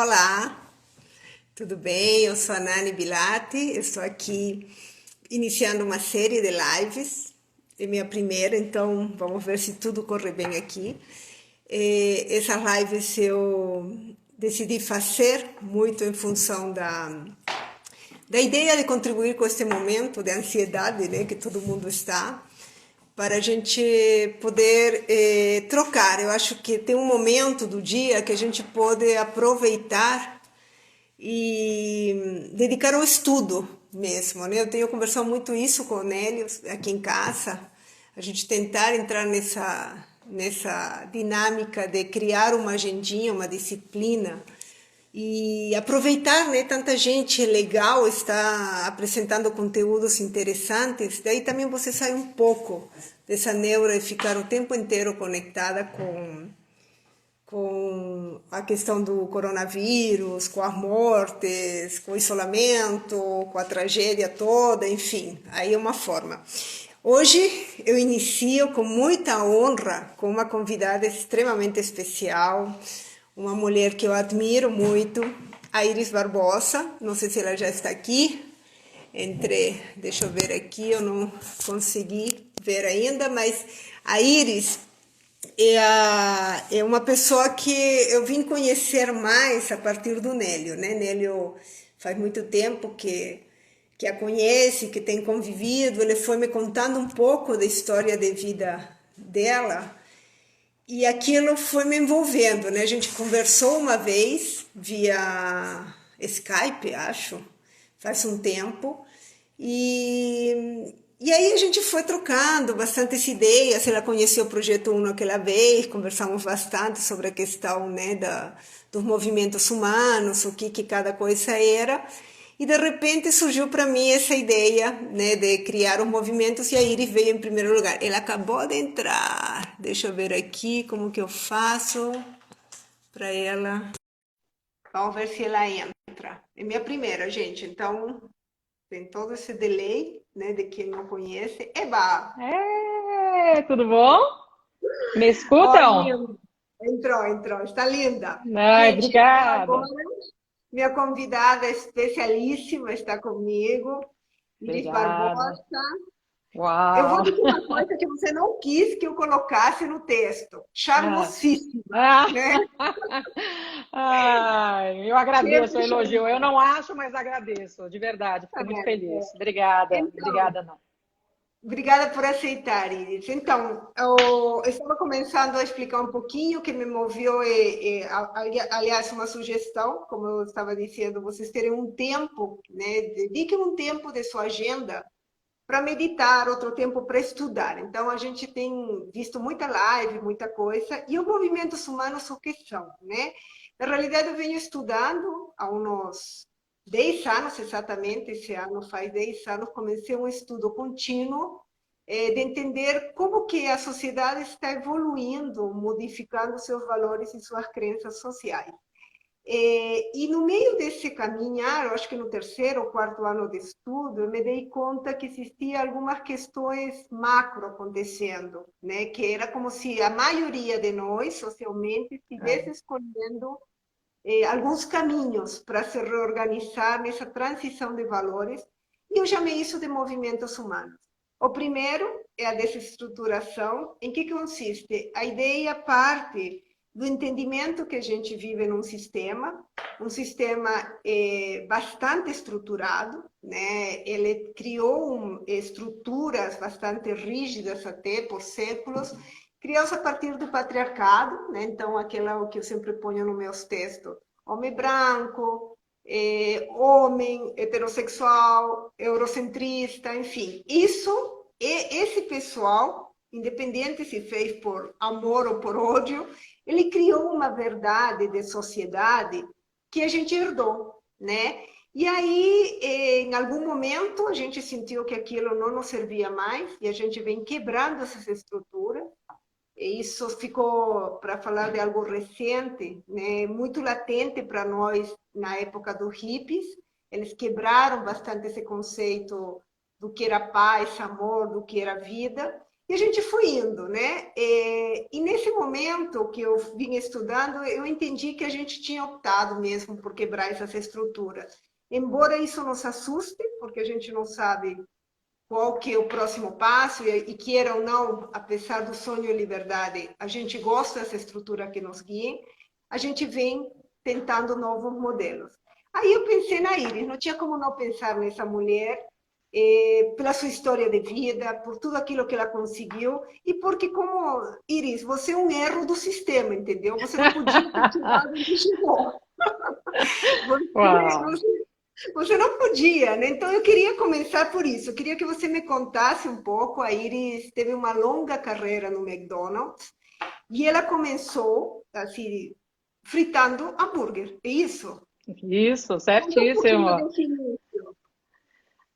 Olá, tudo bem? Eu sou a Nani Bilatti, eu estou aqui iniciando uma série de lives, é minha primeira, então vamos ver se tudo corre bem aqui. Essas lives eu decidi fazer muito em função da ideia de contribuir com este momento de ansiedade, né, que todo mundo está, para a gente poder trocar. Eu acho que tem um momento do dia que a gente pode aproveitar e dedicar ao estudo mesmo, né? Eu tenho conversado muito isso com o Nélio aqui em casa, a gente tentar entrar nessa dinâmica de criar uma agendinha, uma disciplina e aproveitar, né? Tanta gente legal está apresentando conteúdos interessantes, daí também você sai um pouco dessa neura de ficar o tempo inteiro conectada com a questão do coronavírus, com as mortes, com o isolamento, com a tragédia toda, enfim, aí é uma forma. Hoje eu inicio com muita honra com uma convidada extremamente especial, uma mulher que eu admiro muito, a Iris Barbosa, não sei se ela já está aqui, deixa eu ver aqui, eu não consegui ver ainda, mas a Iris é uma pessoa que eu vim conhecer mais a partir do Nélio, né? Nélio faz muito tempo que a conhece, que tem convivido, ele foi me contando um pouco da história de vida dela e aquilo foi me envolvendo, né? A gente conversou uma vez via Skype, acho, faz um tempo, e aí a gente foi trocando bastantes ideias, ela conheceu o Projeto Uno aquela vez, conversamos bastante sobre a questão, né, dos movimentos humanos, o que cada coisa era, e de repente surgiu para mim essa ideia, né, de criar os movimentos, e a Iris veio em primeiro lugar. Ela acabou de entrar, deixa eu ver aqui como que eu faço para ela. Vamos ver se ela entra. É minha primeira, gente, então tem todo esse delay, né, de quem não conhece. Eba! Tudo bom? Me escutam? Olha, entrou, está linda. Ai, Gente, então agora obrigada. minha convidada especialíssima está comigo, Iris Obrigada. Barbosa. Eu vou Uau. dizer uma coisa que você não quis que eu colocasse no texto. Ah. Charmosíssima, Ah. né? Ai, eu agradeço o Sempre elogio. Eu charmosa. não acho, mas agradeço. De verdade, Tá fico muito vendo? feliz. Obrigada. Então, Obrigada, Ana. obrigada por aceitar, Iris. Então, eu estava começando a explicar um pouquinho o que me moveu, aliás, uma sugestão, como eu estava dizendo, vocês terem um tempo, né? Dediquem um tempo de sua agenda para meditar, outro tempo para estudar. Então, a gente tem visto muita live, muita coisa, e os movimentos humanos o que são, né? Na realidade, eu venho estudando há uns 10 anos, exatamente, esse ano faz 10 anos, comecei um estudo contínuo de entender como que a sociedade está evoluindo, modificando seus valores e suas crenças sociais. E no meio desse caminhar, eu acho que no terceiro ou quarto ano de estudo, eu me dei conta que existia algumas questões macro acontecendo, né? Que era como se a maioria de nós, socialmente, estivesse É. escolhendo alguns caminhos para se reorganizar nessa transição de valores, e eu chamei isso de movimentos humanos. O primeiro é a desestruturação. Em que consiste? A ideia parte do entendimento que a gente vive num sistema, um sistema bastante estruturado, né? Ele criou estruturas bastante rígidas até por séculos, criou-se a partir do patriarcado, né? Então, aquela que eu sempre ponho nos meus textos, homem branco, homem heterossexual, eurocentrista, enfim. Esse pessoal, independente se fez por amor ou por ódio, ele criou uma verdade de sociedade que a gente herdou, né? E aí, em algum momento, a gente sentiu que aquilo não nos servia mais e a gente vem quebrando essas estruturas. E isso ficou, para falar de algo recente, né, muito latente para nós na época dos hippies. Eles quebraram bastante esse conceito do que era paz, amor, do que era vida. E a gente foi indo, né? E nesse momento que eu vim estudando, eu entendi que a gente tinha optado mesmo por quebrar essas estruturas. Embora isso nos assuste, porque a gente não sabe qual que é o próximo passo, e queira ou não, apesar do sonho e liberdade, a gente gosta dessa estrutura que nos guia, a gente vem tentando novos modelos. Aí eu pensei na Iris, não tinha como não pensar nessa mulher, pela sua história de vida, por tudo aquilo que ela conseguiu, e porque, como Iris, você é um erro do sistema, entendeu? Você não podia ter chegado onde chegou. Uau. Você não podia, né? Então eu queria começar por isso. Eu queria que você me contasse um pouco. A Iris teve uma longa carreira no McDonald's e ela começou assim fritando hambúrguer. É isso? Isso, Conta um pouquinho certíssimo. desse início.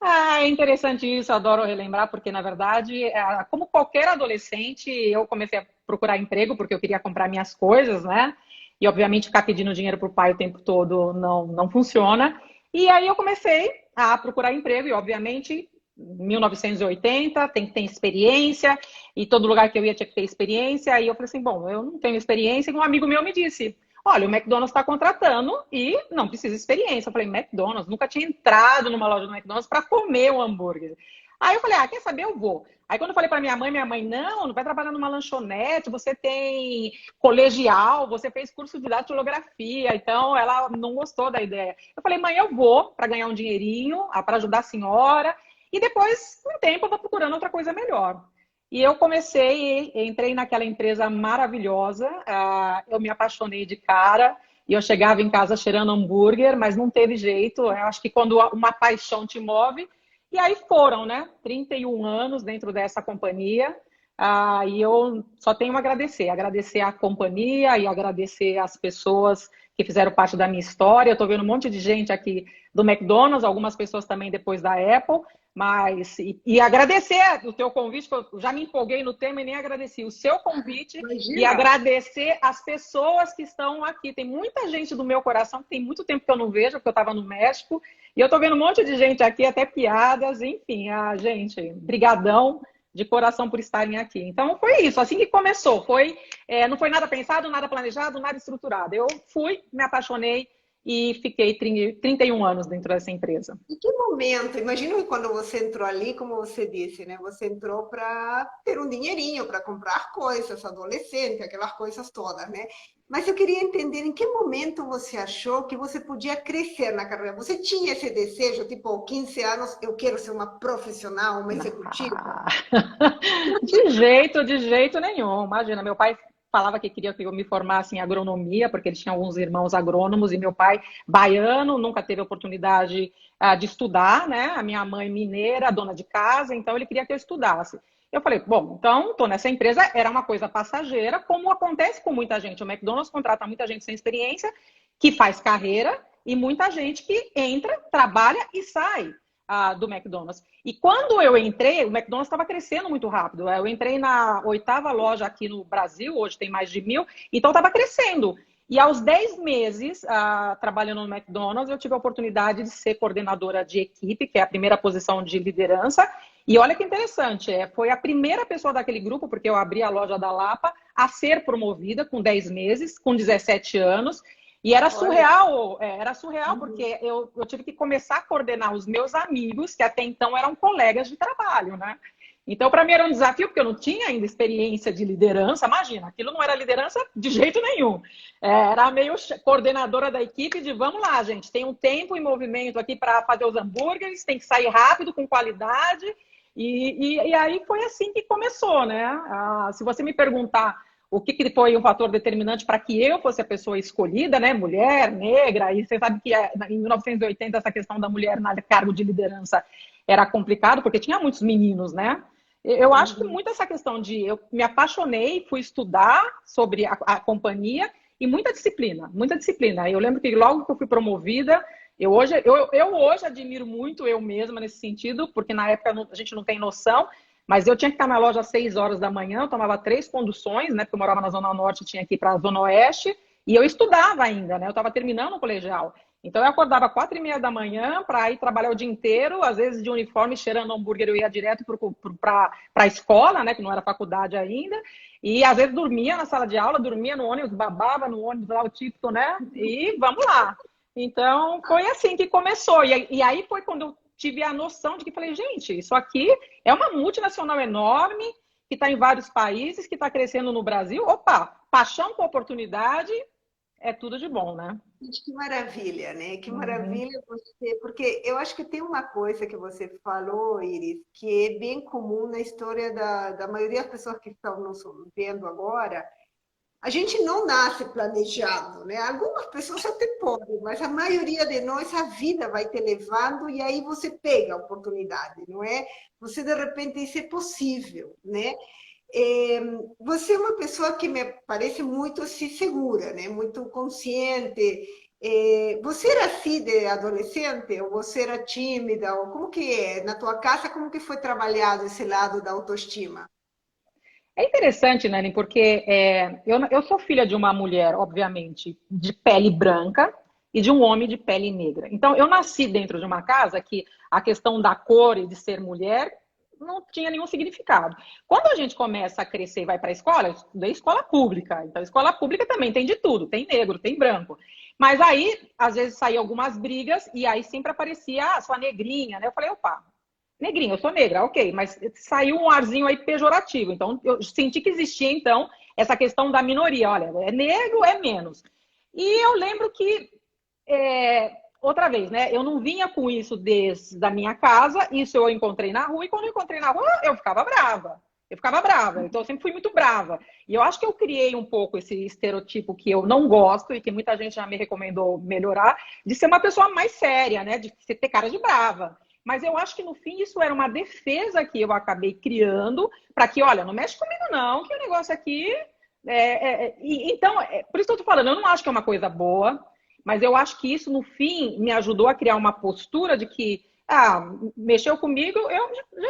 Ah, é interessante isso, adoro relembrar, porque na verdade, como qualquer adolescente, eu comecei a procurar emprego porque eu queria comprar minhas coisas, né? E obviamente ficar pedindo dinheiro para o pai o tempo todo não funciona. E aí eu comecei a procurar emprego, e obviamente, 1980, tem que ter experiência, e todo lugar que eu ia tinha que ter experiência. E eu falei assim: bom, eu não tenho experiência, e um amigo meu me disse: olha, o McDonald's está contratando e não precisa de experiência. Eu falei: McDonald's? Nunca tinha entrado numa loja do McDonald's para comer o hambúrguer. Aí eu falei: ah, quer saber? Eu vou. Aí quando eu falei para minha mãe, não vai trabalhar numa lanchonete, você tem colegial, você fez curso de datilografia, então ela não gostou da ideia. Eu falei: mãe, eu vou para ganhar um dinheirinho, para ajudar a senhora, e depois, com o tempo, eu vou procurando outra coisa melhor. E eu comecei, entrei naquela empresa maravilhosa, eu me apaixonei de cara, e eu chegava em casa cheirando hambúrguer, mas não teve jeito, eu acho que quando uma paixão te move, e aí foram, né, 31 anos dentro dessa companhia, e eu só tenho a agradecer a companhia e agradecer as pessoas que fizeram parte da minha história. Eu estou vendo um monte de gente aqui do McDonald's, algumas pessoas também depois da Apple, mas, e agradecer o teu convite, que eu já me empolguei no tema e nem agradeci o seu convite, e Imagina. agradecer as pessoas que estão aqui. Tem muita gente do meu coração que tem muito tempo que eu não vejo, porque eu estava no México, e eu estou vendo um monte de gente aqui, até piadas, enfim, gente, brigadão de coração por estarem aqui. Então foi isso, assim que começou. Não foi nada pensado, nada planejado, nada estruturado. Eu fui, me apaixonei e fiquei 31 anos dentro dessa empresa. E que momento? Imagina quando você entrou ali, como você disse, né? Você entrou para ter um dinheirinho, para comprar coisas, adolescente, aquelas coisas todas, né? Mas eu queria entender em que momento você achou que você podia crescer na carreira. Você tinha esse desejo, tipo, 15 anos, eu quero ser uma profissional, uma executiva? De jeito nenhum. Imagina, meu pai falava que queria que eu me formasse em agronomia, porque ele tinha alguns irmãos agrônomos, e meu pai, baiano, nunca teve oportunidade de estudar, né? A minha mãe mineira, dona de casa, então ele queria que eu estudasse. Eu falei: bom, então estou nessa empresa, era uma coisa passageira, como acontece com muita gente. O McDonald's contrata muita gente sem experiência, que faz carreira, e muita gente que entra, trabalha e sai do McDonald's. E quando eu entrei, o McDonald's estava crescendo muito rápido. Eu entrei na 8ª loja aqui no Brasil, hoje tem mais de 1.000, então estava crescendo. E aos 10 meses, trabalhando no McDonald's, eu tive a oportunidade de ser coordenadora de equipe, que é a primeira posição de liderança. E olha que interessante, foi a primeira pessoa daquele grupo, porque eu abri a loja da Lapa, a ser promovida com 10 meses, com 17 anos. E era surreal, porque eu tive que começar a coordenar os meus amigos, que até então eram colegas de trabalho, né? Então, para mim era um desafio, porque eu não tinha ainda experiência de liderança. Imagina, aquilo não era liderança de jeito nenhum. Era meio coordenadora da equipe de: vamos lá, gente, tem um tempo em movimento aqui para fazer os hambúrgueres, tem que sair rápido, com qualidade. E aí foi assim que começou, né? Se você me perguntar o que foi um fator determinante para que eu fosse a pessoa escolhida, né? Mulher, negra, e você sabe que em 1980 essa questão da mulher na cargo de liderança era complicado, porque tinha muitos meninos, né? Eu acho que muito essa questão de eu me apaixonei, fui estudar sobre a companhia e muita disciplina, muita disciplina. Eu lembro que logo que eu fui promovida, eu hoje admiro muito eu mesma nesse sentido, porque na época a gente não tem noção, mas eu tinha que estar na loja às 6 horas da manhã, eu tomava 3 conduções, né? Porque eu morava na Zona Norte, tinha que ir para a Zona Oeste, e eu estudava ainda, né? Eu estava terminando o colegial. Então eu acordava 4h30 da manhã para ir trabalhar o dia inteiro, às vezes de uniforme, cheirando hambúrguer, eu ia direto para a escola, né, que não era faculdade ainda, e às vezes dormia na sala de aula, dormia no ônibus, babava no ônibus lá o típico, né, e vamos lá. Então foi assim que começou, e aí foi quando eu tive a noção de que falei, gente, isso aqui é uma multinacional enorme, que está em vários países, que está crescendo no Brasil. Opa, paixão com oportunidade é tudo de bom, né? Gente, que maravilha, né? Que Uhum. maravilha você, porque eu acho que tem uma coisa que você falou, Iris, que é bem comum na história da maioria das pessoas que estão nos vendo agora. A gente não nasce planejado, né? Algumas pessoas até podem, mas a maioria de nós, a vida vai te levando e aí você pega a oportunidade, não é? Você, de repente, isso é possível, né? É, você é uma pessoa que me parece muito assim, segura, né? Muito consciente. É, você era assim de adolescente? Ou você era tímida? Ou como que é? Na tua casa, como que foi trabalhado esse lado da autoestima? É interessante, Nani, porque eu sou filha de uma mulher, obviamente, de pele branca e de um homem de pele negra. Então, eu nasci dentro de uma casa que a questão da cor e de ser mulher não tinha nenhum significado. Quando a gente começa a crescer e vai para a escola, eu estudei escola pública. Então, escola pública também tem de tudo, tem negro, tem branco. Mas aí, às vezes, saíam algumas brigas e aí sempre aparecia, sua negrinha, né? Eu falei, opa, negrinha, eu sou negra, ok, mas saiu um arzinho aí pejorativo. Então, eu senti que existia, então, essa questão da minoria. Olha, é negro, é menos. E eu lembro que, outra vez, né? Eu não vinha com isso desde a minha casa, isso eu encontrei na rua, e quando eu encontrei na rua, eu ficava brava. Eu ficava brava, então eu sempre fui muito brava. E eu acho que eu criei um pouco esse estereotipo que eu não gosto e que muita gente já me recomendou melhorar, de ser uma pessoa mais séria, né? De ter cara de brava. Mas eu acho que no fim isso era uma defesa que eu acabei criando para que, olha, não mexe comigo não, que o negócio aqui. Então, por isso que eu estou falando, eu não acho que é uma coisa boa, mas eu acho que isso no fim me ajudou a criar uma postura de que, mexeu comigo,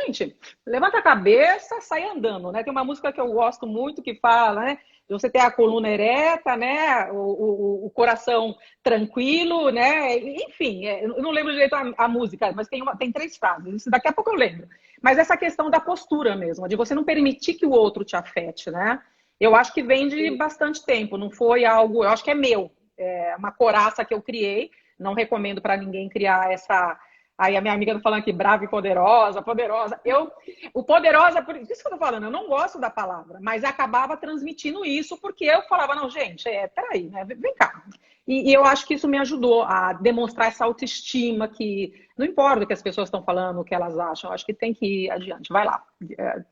gente, levanta a cabeça, sai andando, né? Tem uma música que eu gosto muito que fala, né? De você ter a coluna ereta, né? O coração tranquilo, né? Enfim, eu não lembro direito a música, mas tem 3 frases. Isso daqui a pouco eu lembro. Mas essa questão da postura mesmo, de você não permitir que o outro te afete, né? Eu acho que vem de bastante tempo, não foi algo, eu acho que é meu, é uma coraça que eu criei, não recomendo para ninguém criar essa. Aí a minha amiga tá falando aqui, brava e poderosa, poderosa. O poderosa, por isso que eu tô falando, eu não gosto da palavra, mas acabava transmitindo isso porque eu falava, não, gente, peraí, né? Vem cá. E eu acho que isso me ajudou a demonstrar essa autoestima que não importa o que as pessoas estão falando, o que elas acham, eu acho que tem que ir adiante. Vai lá.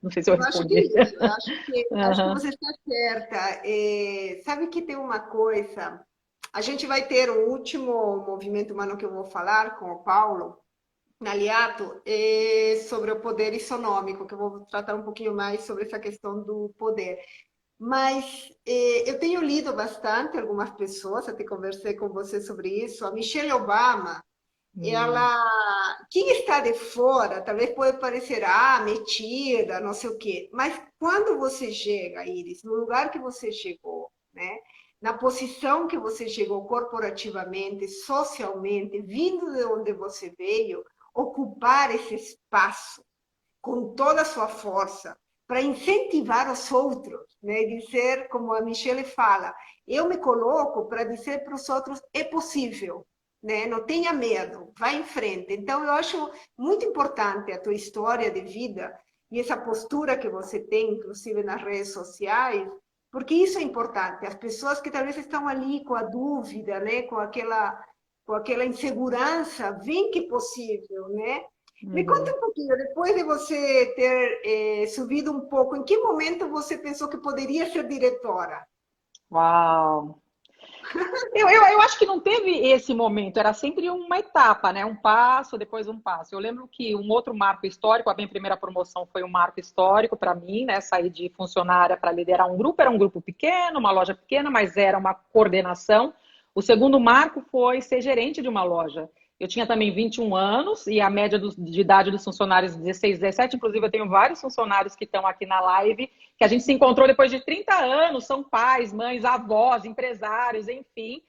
Não sei se eu Eu acho que é respondi. isso, eu acho que Uhum. você está certa. Sabe que tem uma coisa, a gente vai ter o último movimento humano que eu vou falar com o Paulo, Naliato, sobre o poder isonômico, que eu vou tratar um pouquinho mais sobre essa questão do poder. Mas eu tenho lido bastante algumas pessoas, até conversei com você sobre isso. A Michelle Obama, Hum. ela, quem está de fora, talvez pode parecer, metida, não sei o quê. Mas quando você chega, Iris, no lugar que você chegou, né? Na posição que você chegou corporativamente, socialmente, vindo de onde você veio, ocupar esse espaço com toda a sua força para incentivar os outros, né? Dizer, como a Michelle fala, eu me coloco para dizer para os outros, é possível, né? Não tenha medo, vá em frente. Então, eu acho muito importante a tua história de vida e essa postura que você tem, inclusive nas redes sociais, porque isso é importante. As pessoas que talvez estão ali com a dúvida, né? Com aquela insegurança, veem que é possível, né? Me conta Uhum. um pouquinho, depois de você ter subido um pouco, em que momento você pensou que poderia ser diretora? Uau! Eu acho que não teve esse momento, era sempre uma etapa, né? Um passo, depois um passo. Eu lembro que um outro marco histórico, a minha primeira promoção foi um marco histórico para mim, né? Sair de funcionária para liderar um grupo, era um grupo pequeno, uma loja pequena, mas era uma coordenação. O segundo marco foi ser gerente de uma loja. Eu tinha também 21 anos e a média de idade dos funcionários 16, 17. Inclusive, eu tenho vários funcionários que estão aqui na live, que a gente se encontrou depois de 30 anos, são pais, mães, avós, empresários, enfim.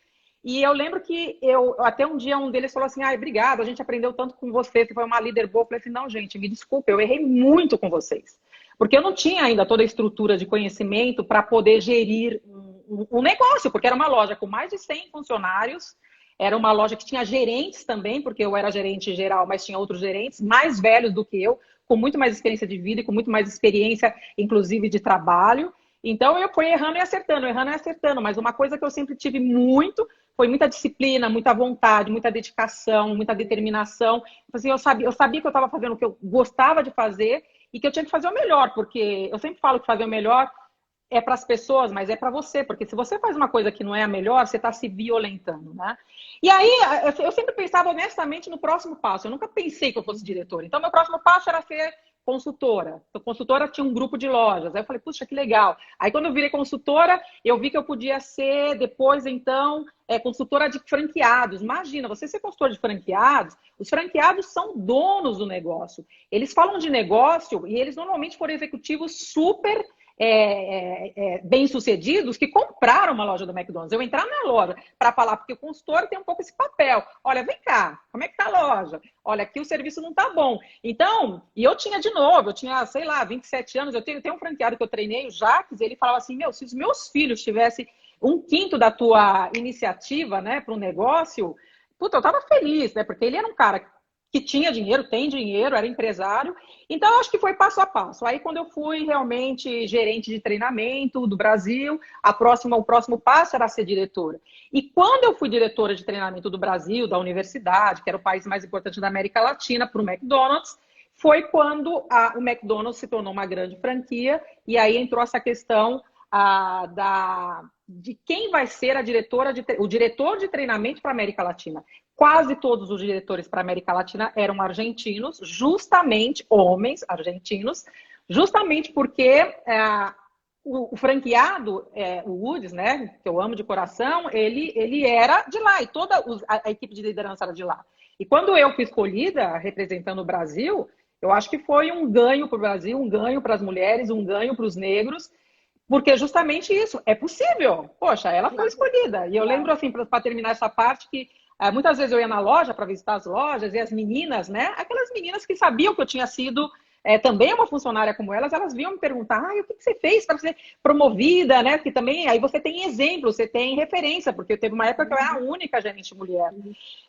E eu lembro que eu até um dia um deles falou assim, ai, obrigado, a gente aprendeu tanto com você, você foi uma líder boa. Eu falei assim, não, gente, me desculpe, eu errei muito com vocês. Porque eu não tinha ainda toda a estrutura de conhecimento para poder gerir um negócio, porque era uma loja com mais de 100 funcionários, era uma loja que tinha gerentes também, porque eu era gerente geral, mas tinha outros gerentes mais velhos do que eu, com muito mais experiência de vida e com muito mais experiência, inclusive, de trabalho. Então, eu fui errando e acertando. Mas uma coisa que eu sempre tive muito foi muita disciplina, muita vontade, muita dedicação, muita determinação. Assim, eu sabia que eu estava fazendo o que eu gostava de fazer e que eu tinha que fazer o melhor, porque eu sempre falo que fazer o melhor é para as pessoas, mas é para você, porque se você faz uma coisa que não é a melhor, você está se violentando, né? E aí, eu sempre pensava honestamente no próximo passo. Eu nunca pensei que eu fosse diretora. Então, meu próximo passo era ser consultora. Então, consultora tinha um grupo de lojas. Aí eu falei, puxa, que legal. Aí, quando eu virei consultora, eu vi que eu podia ser, depois, então, consultora de franqueados. Imagina, você ser consultora de franqueados, os franqueados são donos do negócio. Eles falam de negócio e eles normalmente foram executivos super bem-sucedidos que compraram uma loja do McDonald's. Eu entrar na loja para falar, porque o consultor tem um pouco esse papel. Olha, vem cá, como é que tá a loja? Olha, aqui o serviço não tá bom. Então, e eu tinha de novo, eu tinha, sei lá, 27 anos, eu tenho um franqueado que eu treinei, o Jacques, ele falava assim, meu, se os meus filhos tivessem um quinto da tua iniciativa, né, para um negócio, puta, eu tava feliz, né, porque ele era um cara que tinha dinheiro, tem dinheiro, era empresário. Então, eu acho que foi passo a passo. Aí, quando eu fui realmente gerente de treinamento do Brasil, o próximo passo era ser diretora. E quando eu fui diretora de treinamento do Brasil, da universidade, que era o país mais importante da América Latina, para o McDonald's, foi quando o McDonald's se tornou uma grande franquia, e aí entrou essa questão de quem vai ser o diretor de treinamento para a América Latina. Quase todos os diretores para a América Latina eram argentinos, justamente homens argentinos, justamente porque o franqueado, o Woods, né, que eu amo de coração, ele era de lá e toda a equipe de liderança era de lá. E quando eu fui escolhida representando o Brasil, eu acho que foi um ganho para o Brasil, um ganho para as mulheres, um ganho para os negros, porque justamente isso, é possível. Poxa, ela foi escolhida. E eu lembro, assim, para terminar essa parte, que muitas vezes eu ia na loja para visitar as lojas e as meninas, né? Aquelas meninas que sabiam que eu tinha sido também uma funcionária como elas vinham me perguntar, o que você fez para ser promovida, né? Porque também aí você tem exemplo, você tem referência, porque teve uma época que eu era a única gerente mulher.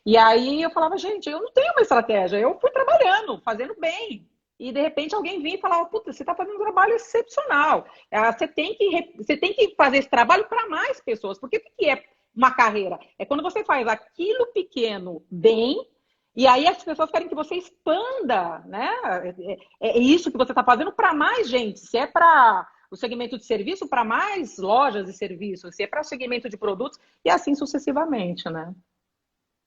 E aí eu falava, gente, eu não tenho uma estratégia, eu fui trabalhando, fazendo bem. E de repente alguém vinha e falava, puta, você está fazendo um trabalho excepcional. Você tem que fazer esse trabalho para mais pessoas. Porque o que é uma carreira? É quando você faz aquilo pequeno bem, e aí as pessoas querem que você expanda, né? É isso que você está fazendo para mais gente. Se é para o segmento de serviço, para mais lojas de serviço. Se é para o segmento de produtos, e assim sucessivamente, né?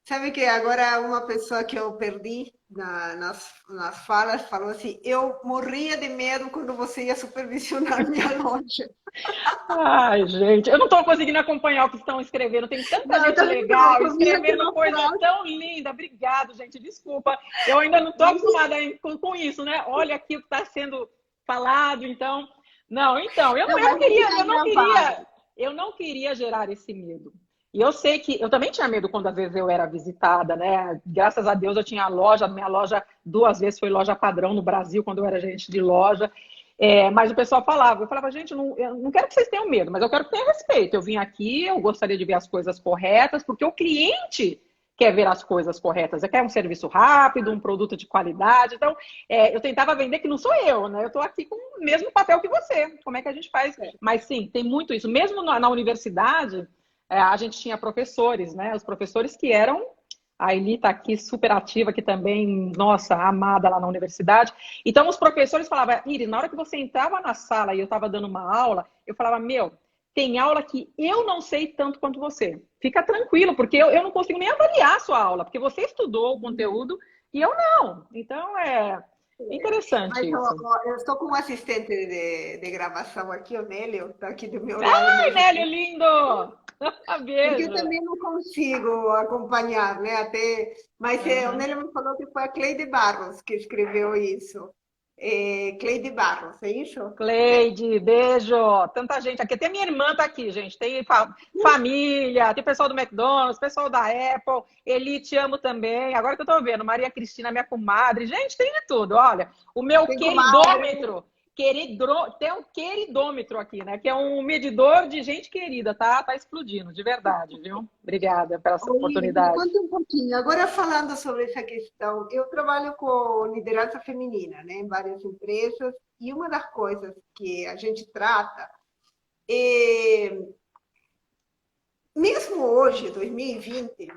Sabe que agora uma pessoa que eu perdi nas falas falou assim: eu morria de medo quando você ia supervisionar minha loja. Ai, gente, eu não estou conseguindo acompanhar o que estão escrevendo. Tem tanta gente legal escrevendo coisa tão linda. Obrigado, gente. Desculpa, eu ainda não estou acostumada com isso, né? Olha aqui o que está sendo falado. Então, eu não queria gerar esse medo. E eu sei que eu também tinha medo quando às vezes eu era visitada, né? Graças a Deus eu tinha minha loja 2 vezes foi loja padrão no Brasil quando eu era gerente de loja. Mas o pessoal eu falava, gente, eu não quero que vocês tenham medo, mas eu quero que tenham respeito. Eu vim aqui, eu gostaria de ver as coisas corretas, porque o cliente quer ver as coisas corretas. Quer um serviço rápido, um produto de qualidade. Então, eu tentava vender que não sou eu, né? Eu estou aqui com o mesmo papel que você. Como é que a gente faz? Mas sim, tem muito isso. Mesmo na universidade, a gente tinha professores, né? Os professores que eram... A Eli está aqui super ativa, que também, nossa, amada lá na universidade. Então, os professores falavam, Iris, na hora que você entrava na sala e eu estava dando uma aula, eu falava, tem aula que eu não sei tanto quanto você. Fica tranquilo, porque eu não consigo nem avaliar a sua aula, porque você estudou o conteúdo e eu não. Então, é interessante Mas, isso. eu estou com um assistente de gravação aqui, o Nélio, está aqui do meu lado. Ai, Nélio, lindo! Porque eu também não consigo acompanhar, né? Mas o Nélio me falou que foi a Cleide Barros que escreveu isso. Cleide Barros, é isso? Cleide, beijo. Tanta gente aqui. Até minha irmã tá aqui, gente. Tem família, tem pessoal do McDonald's, pessoal da Apple. Eli, te amo também. Agora que eu tô vendo, Maria Cristina, minha comadre. Gente, tem de tudo. Olha, o meu Tem comadre. queridômetro. Tem um queridômetro aqui, né? Que é um medidor de gente querida, tá? Tá explodindo, de verdade, viu? Obrigada pela essa Oi, me oportunidade. conta um pouquinho. Agora, falando sobre essa questão, eu trabalho com liderança feminina, né, em várias empresas, e uma das coisas que a gente trata é, mesmo hoje, 2020,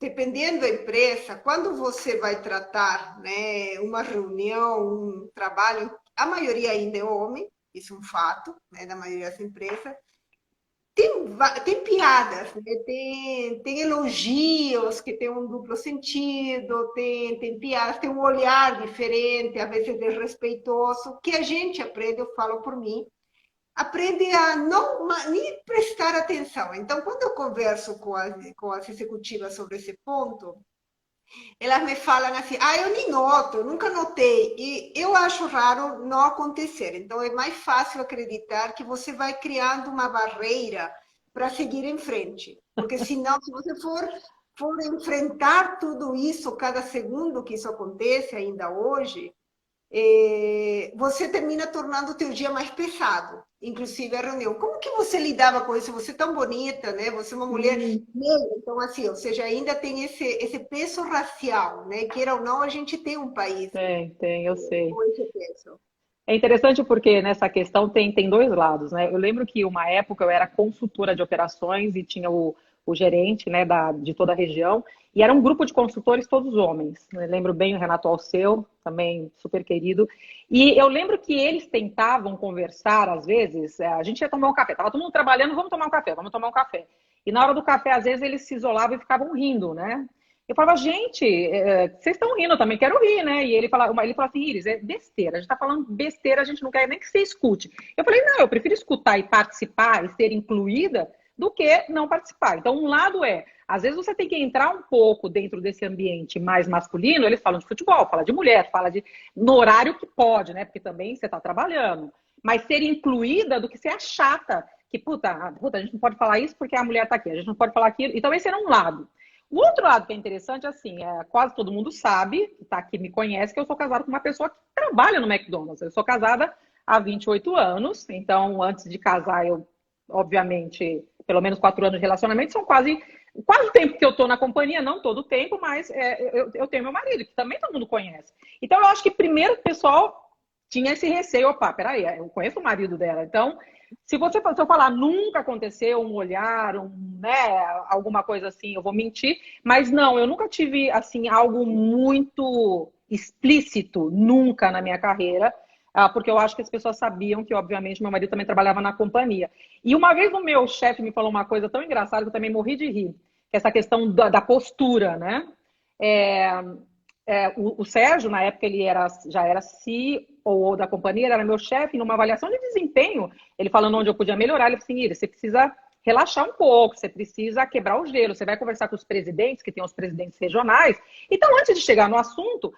dependendo da empresa, quando você vai tratar, né, uma reunião, um trabalho, a maioria ainda é homem, isso é um fato, né, da maioria das empresas, tem piadas, né? Tem elogios que tem um duplo sentido, tem piadas, tem um olhar diferente, às vezes desrespeitoso, que a gente aprende, eu falo por mim, aprende a não nem prestar atenção. Então, quando eu converso com as executivas sobre esse ponto, elas me falam assim, eu nem noto, nunca notei. E eu acho raro não acontecer. Então, é mais fácil acreditar que você vai criando uma barreira para seguir em frente. Porque senão, se você for enfrentar tudo isso, cada segundo que isso acontece ainda hoje, você termina tornando o teu dia mais pesado, inclusive a reunião. Como que você lidava com isso? Você é tão bonita, né? Você é uma mulher negra, então assim, ou seja, ainda tem esse peso racial, né? Queira ou não, a gente tem um país Tem, eu sei. com esse peso. É interessante porque nessa questão tem dois lados, né? Eu lembro que uma época eu era consultora de operações e tinha o gerente, né, de toda a região, e era um grupo de consultores, todos homens. Eu lembro bem o Renato Alceu, também super querido. E eu lembro que eles tentavam conversar, às vezes, a gente ia tomar um café, tava todo mundo trabalhando, vamos tomar um café, vamos tomar um café. E na hora do café, às vezes, eles se isolavam e ficavam rindo, né? Eu falava, gente, vocês estão rindo, eu também quero rir, né? E ele falava assim, Iris, é besteira, a gente tá falando besteira, a gente não quer nem que você escute. Eu falei, não, eu prefiro escutar e participar e ser incluída do que não participar. Então, um lado às vezes você tem que entrar um pouco dentro desse ambiente mais masculino, eles falam de futebol, fala de mulher, no horário que pode, né? Porque também você tá trabalhando. Mas ser incluída do que ser a chata, que, puta, a gente não pode falar isso porque a mulher tá aqui, a gente não pode falar aquilo. Então, esse era um lado. O outro lado que é interessante, assim, quase todo mundo sabe, que tá aqui me conhece, que eu sou casada com uma pessoa que trabalha no McDonald's. Eu sou casada há 28 anos, então antes de casar eu, obviamente, pelo menos 4 anos de relacionamento, são quase o tempo que eu tô na companhia, não todo o tempo, mas eu tenho meu marido, que também todo mundo conhece. Então eu acho que primeiro o pessoal tinha esse receio, opa, peraí, eu conheço o marido dela, então se eu falar nunca aconteceu um olhar, né, alguma coisa assim, eu vou mentir, mas não, eu nunca tive assim algo muito explícito, nunca na minha carreira, porque eu acho que as pessoas sabiam que, obviamente, meu marido também trabalhava na companhia. E uma vez o meu chefe me falou uma coisa tão engraçada que eu também morri de rir, que é essa questão da postura, né? É, o Sérgio, na época, já era CEO da companhia, ele era meu chefe, numa avaliação de desempenho, ele falando onde eu podia melhorar, ele falou assim, Iris, você precisa relaxar um pouco, você precisa quebrar o gelo, você vai conversar com os presidentes, que tem os presidentes regionais, então antes de chegar no assunto,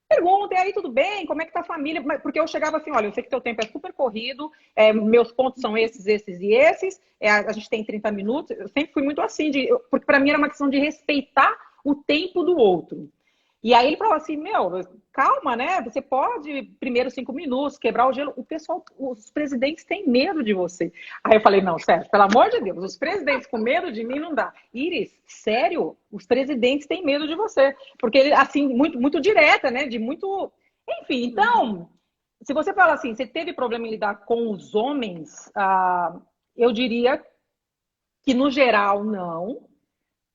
pergunta, e aí, tudo bem? Como é que tá a família? Porque eu chegava assim, olha, eu sei que teu tempo é super corrido, meus pontos são esses, esses e esses, a gente tem 30 minutos, eu sempre fui muito assim, porque para mim era uma questão de respeitar o tempo do outro. E aí ele falou assim, meu, calma, né? Você pode, primeiro 5 minutos, quebrar o gelo. O pessoal, os presidentes têm medo de você. Aí eu falei, não, Sérgio, pelo amor de Deus, os presidentes com medo de mim não dá. Iris, sério, os presidentes têm medo de você. Porque ele, assim, muito, muito direta, né? De muito. Enfim, então, se você fala assim, você teve problema em lidar com os homens, eu diria que, no geral, não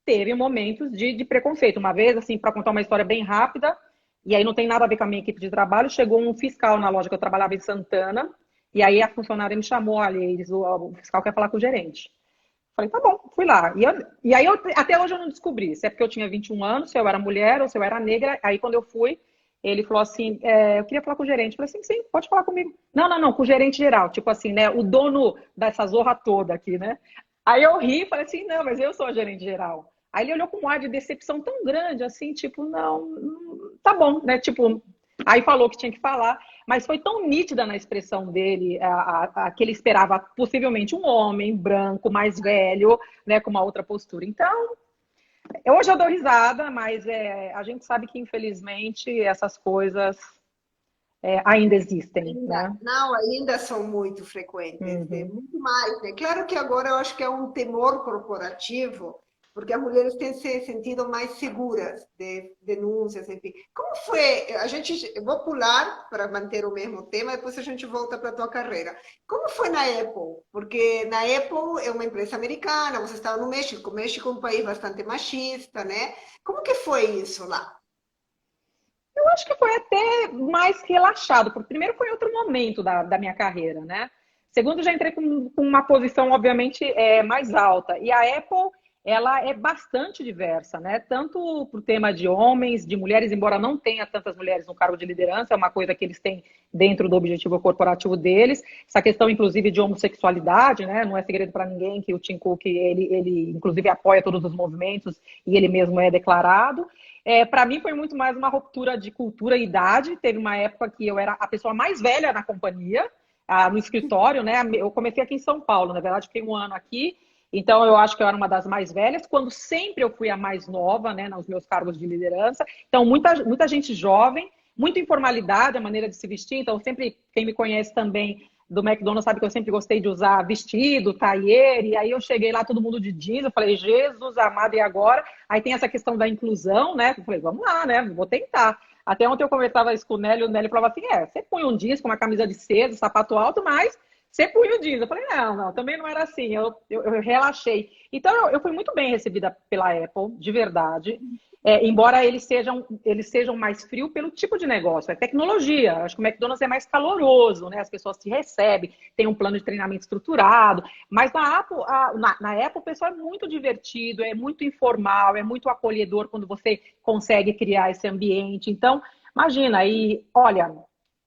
teve momentos de preconceito. Uma vez, assim, para contar uma história bem rápida, e aí não tem nada a ver com a minha equipe de trabalho, chegou um fiscal na loja que eu trabalhava em Santana, e aí a funcionária me chamou, olha, o fiscal quer falar com o gerente. Falei, tá bom, fui lá. E aí, até hoje eu não descobri se é porque eu tinha 21 anos, se eu era mulher ou se eu era negra. Aí quando eu fui, ele falou assim, eu queria falar com o gerente. Eu falei assim, sim, pode falar comigo. Não, não, não, com o gerente geral. Tipo assim, né, o dono dessa zorra toda aqui, né? Aí eu ri e falei assim, não, mas eu sou a gerente geral. Aí ele olhou com um ar de decepção tão grande, assim, tipo, não, tá bom, né? Tipo, Aí falou que tinha que falar, mas foi tão nítida na expressão dele que ele esperava possivelmente um homem branco, mais velho, né, com uma outra postura. Então, hoje eu dou risada, mas a gente sabe que, infelizmente, essas coisas ainda existem, Ainda, né? não, ainda são muito frequentes, Uhum. muito mais, né? Claro que agora eu acho que é um temor corporativo, porque as mulheres têm se sentido mais seguras de denúncias, enfim. Como foi? A gente, eu vou pular para manter o mesmo tema, depois a gente volta para a tua carreira. Como foi na Apple? Porque na Apple é uma empresa americana, você estava no México, o México é um país bastante machista, né? Como que foi isso lá? Eu acho que foi até mais relaxado, porque primeiro foi outro momento da minha carreira, né? Segundo, já entrei com uma posição, obviamente, mais alta. E a Apple, ela é bastante diversa, né? Tanto para o tema de homens, de mulheres, embora não tenha tantas mulheres no cargo de liderança, é uma coisa que eles têm dentro do objetivo corporativo deles. Essa questão, inclusive, de homossexualidade, né? Não é segredo para ninguém que o Tim Cook, ele, inclusive, apoia todos os movimentos e ele mesmo é declarado. Para mim foi muito mais uma ruptura de cultura e idade. Teve uma época que eu era a pessoa mais velha na companhia, no escritório, né? Eu comecei aqui em São Paulo, na verdade, fiquei um ano aqui, então eu acho que eu era uma das mais velhas, quando sempre eu fui a mais nova, né, nos meus cargos de liderança. Então, muita gente jovem, muita informalidade, a maneira de se vestir. Então, sempre, quem me conhece também do McDonald's sabe que eu sempre gostei de usar vestido, taier, e aí eu cheguei lá todo mundo de jeans, eu falei, Jesus amado, e agora? Aí tem essa questão da inclusão, né? Eu falei, vamos lá, né? Vou tentar. Até ontem eu conversava isso com o Nélio falava assim, você põe um jeans com uma camisa de seda, sapato alto, mas você põe o jeans. Eu falei, não, também não era assim, eu relaxei. Então eu fui muito bem recebida pela Apple, de verdade. Embora eles sejam mais frios pelo tipo de negócio, é tecnologia. Acho que o McDonald's é mais caloroso, né? As pessoas te recebem, tem um plano de treinamento estruturado. Mas na Apple o pessoal é muito divertido, é muito informal, é muito acolhedor quando você consegue criar esse ambiente. Então, imagina, e olha,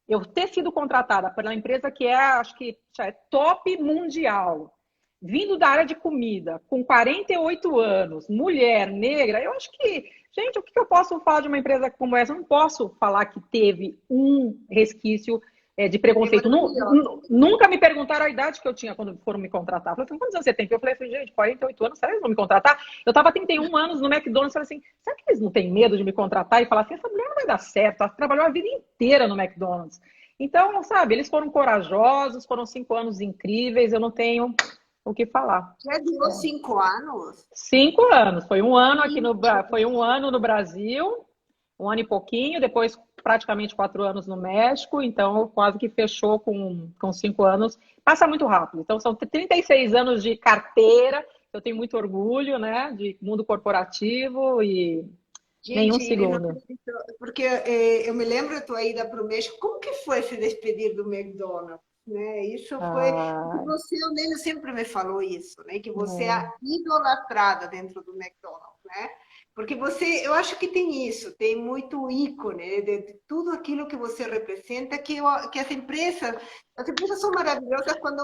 eu ter sido contratada pela empresa que acho que é top mundial, vindo da área de comida, com 48 anos, mulher, negra, eu acho que, gente, o que eu posso falar de uma empresa como essa? Eu não posso falar que teve um resquício de É preconceito. maravilhoso. Nunca me perguntaram a idade que eu tinha quando foram me contratar. Eu falei, quantos anos você tem? Eu falei assim, gente, 48 anos, será que eles vão me contratar? Eu estava 31 anos no McDonald's, falei assim, será que eles não têm medo de me contratar e falar assim, essa mulher não vai dar certo, ela trabalhou a vida inteira no McDonald's. Então, sabe, eles foram corajosos, foram 5 anos incríveis, eu não tenho o que falar. Já durou 5 anos? 5 anos. Foi um Gente, ano no Brasil, um ano e pouquinho, depois praticamente 4 anos no México, então quase que fechou com 5 anos. Passa muito rápido. Então são 36 anos de carteira, eu tenho muito orgulho, né, de mundo corporativo e nenhum gente, ele não segundo. acreditou, porque eu me lembro da tua ida para o México, como que foi se despedir do McDonald's? Né? Isso foi, porque Ah, você, o Nélio sempre me falou isso, né? Que você é é. idolatrada dentro do McDonald's, né? Porque você, eu acho que tem isso, tem muito ícone de tudo aquilo que você representa, que as empresas são maravilhosas quando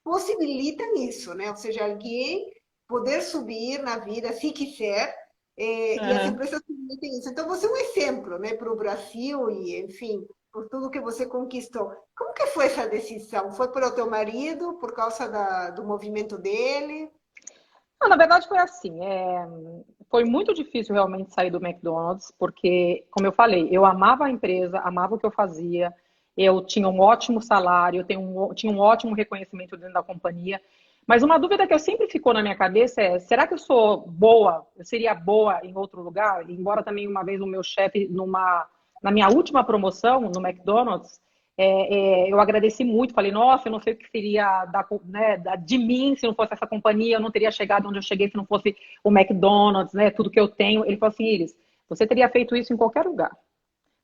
possibilitam isso, né? Ou seja, alguém poder subir na vida se quiser, e as Aham. empresas permitem isso. Então, você é um exemplo, né, para o Brasil e, enfim, por tudo que você conquistou. Como que foi essa decisão? Foi pelo teu marido, por causa do movimento dele? Não, na verdade foi assim, foi muito difícil realmente sair do McDonald's, porque, como eu falei, eu amava a empresa, amava o que eu fazia, eu tinha um ótimo salário, tinha um ótimo reconhecimento dentro da companhia, mas uma dúvida que eu sempre ficou na minha cabeça é, será que eu sou boa, eu seria boa em outro lugar? Embora também uma vez o meu chefe, na minha última promoção no McDonald's, eu agradeci muito, falei, nossa, eu não sei o que seria de mim se não fosse essa companhia, eu não teria chegado onde eu cheguei se não fosse o McDonald's, né, tudo que eu tenho. Ele falou assim, Iris, você teria feito isso em qualquer lugar,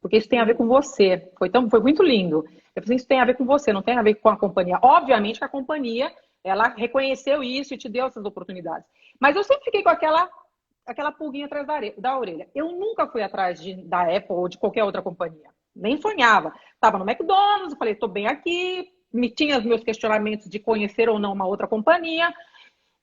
porque isso tem a ver com você. Foi muito lindo. Eu falei, isso tem a ver com você, não tem a ver com a companhia. Obviamente que a companhia, ela reconheceu isso e te deu essas oportunidades. Mas eu sempre fiquei com aquela pulguinha atrás da orelha. Eu nunca fui atrás da Apple ou de qualquer outra companhia. Nem sonhava. Estava no McDonald's, eu falei, estou bem aqui. Tinha os meus questionamentos de conhecer ou não uma outra companhia.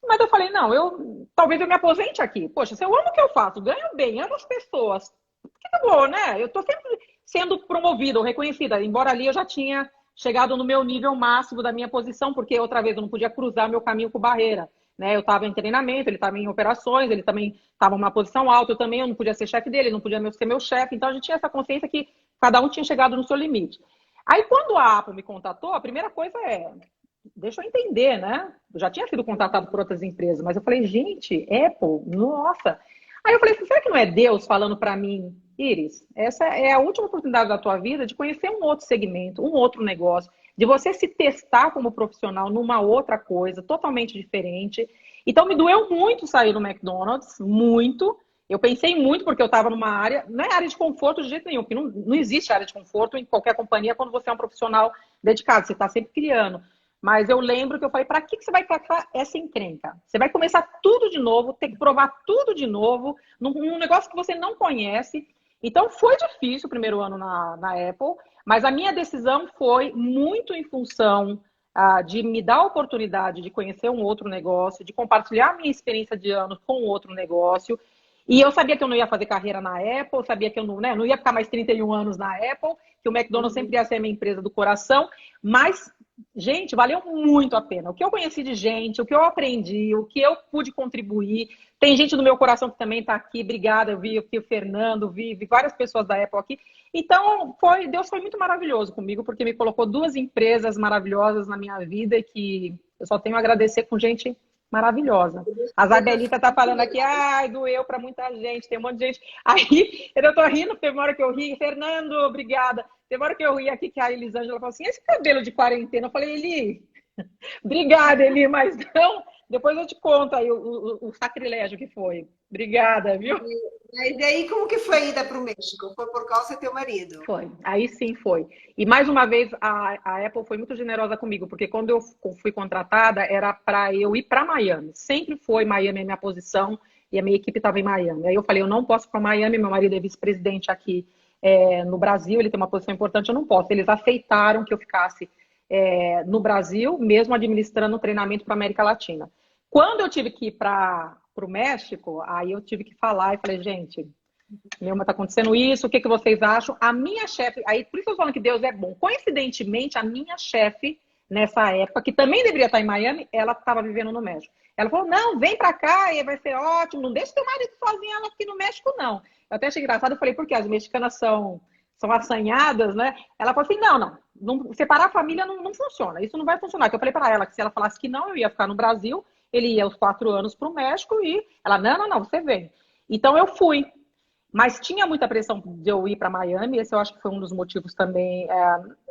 Mas eu falei, não, talvez eu me aposente aqui. Poxa, se eu amo o que eu faço, ganho bem, amo as pessoas. Por que eu vou, né? Eu tô sempre. sendo promovida ou reconhecida, embora ali eu já tinha chegado no meu nível máximo da minha posição, porque outra vez eu não podia cruzar meu caminho com barreira, né? Eu estava em treinamento, ele estava em operações, ele também estava numa posição alta, eu não podia ser chefe dele, ele não podia ser meu chefe, então a gente tinha essa consciência que cada um tinha chegado no seu limite. Aí quando a Apple me contatou, a primeira coisa é, deixa eu entender, né? Eu já tinha sido contratado por outras empresas, mas eu falei, gente, Apple, nossa. Aí eu falei, será que não é Deus falando para mim, Iris, essa é a última oportunidade da tua vida de conhecer um outro segmento, um outro negócio, de você se testar como profissional numa outra coisa, totalmente diferente. Então me doeu muito sair do McDonald's, muito. Eu pensei muito porque eu estava numa área, não é área de conforto de jeito nenhum, porque não existe área de conforto em qualquer companhia quando você é um profissional dedicado, você está sempre criando. Mas eu lembro que eu falei, para que você vai tratar essa encrenca? Você vai começar tudo de novo, ter que provar tudo de novo, num negócio que você não conhece. Então, foi difícil o primeiro ano na Apple, mas a minha decisão foi muito em função de me dar a oportunidade de conhecer um outro negócio, de compartilhar a minha experiência de anos com outro negócio. E eu sabia que eu não ia fazer carreira na Apple, eu sabia que eu não, né, não ia ficar mais 31 anos na Apple, que o McDonald's sempre ia ser a minha empresa do coração, mas gente, valeu muito a pena. O que eu conheci de gente, o que eu aprendi, o que eu pude contribuir. Tem gente do meu coração que também está aqui. Obrigada, eu vi aqui o Fernando, vi várias pessoas da Apple aqui. Então, Deus foi muito maravilhoso comigo, porque me colocou duas empresas maravilhosas na minha vida e que eu só tenho a agradecer com gente maravilhosa. A Isabelita tá falando aqui, ai, doeu para muita gente, tem um monte de gente. Aí, eu tô rindo, teve uma hora que eu ri, Fernando, obrigada. Teve uma hora que eu ri aqui, que a Elisângela falou assim, esse cabelo de quarentena, eu falei, Eli, obrigada, Eli, mas não, depois eu te conto aí o sacrilégio que foi. Obrigada, viu? Mas e aí, como que foi a ida para o México? Foi por causa do teu marido? Foi, aí sim foi. E mais uma vez, a Apple foi muito generosa comigo, porque quando eu fui contratada, era para eu ir para Miami. Sempre foi Miami a minha posição e a minha equipe estava em Miami. Aí eu falei, eu não posso para Miami, meu marido é vice-presidente aqui no Brasil, ele tem uma posição importante, eu não posso. Eles aceitaram que eu ficasse no Brasil, mesmo administrando treinamento para a América Latina. Quando eu tive que ir para o México, aí eu tive que falar e falei, gente, Neuma, tá acontecendo isso, o que vocês acham? A minha chefe, aí por isso eu tô falando que Deus é bom. Coincidentemente, a minha chefe, nessa época, que também deveria estar em Miami, ela estava vivendo no México. Ela falou, não, vem pra cá e vai ser ótimo, não deixa teu marido sozinho ela aqui no México, não. Eu até achei engraçado, eu falei, porque as mexicanas são assanhadas, né? Ela falou assim, não separar a família não funciona, isso não vai funcionar. Que eu falei para ela que se ela falasse que não, eu ia ficar no Brasil, ele ia aos 4 anos para o México e ela, não, você vem. Então eu fui. Mas tinha muita pressão de eu ir para Miami, esse eu acho que foi um dos motivos também.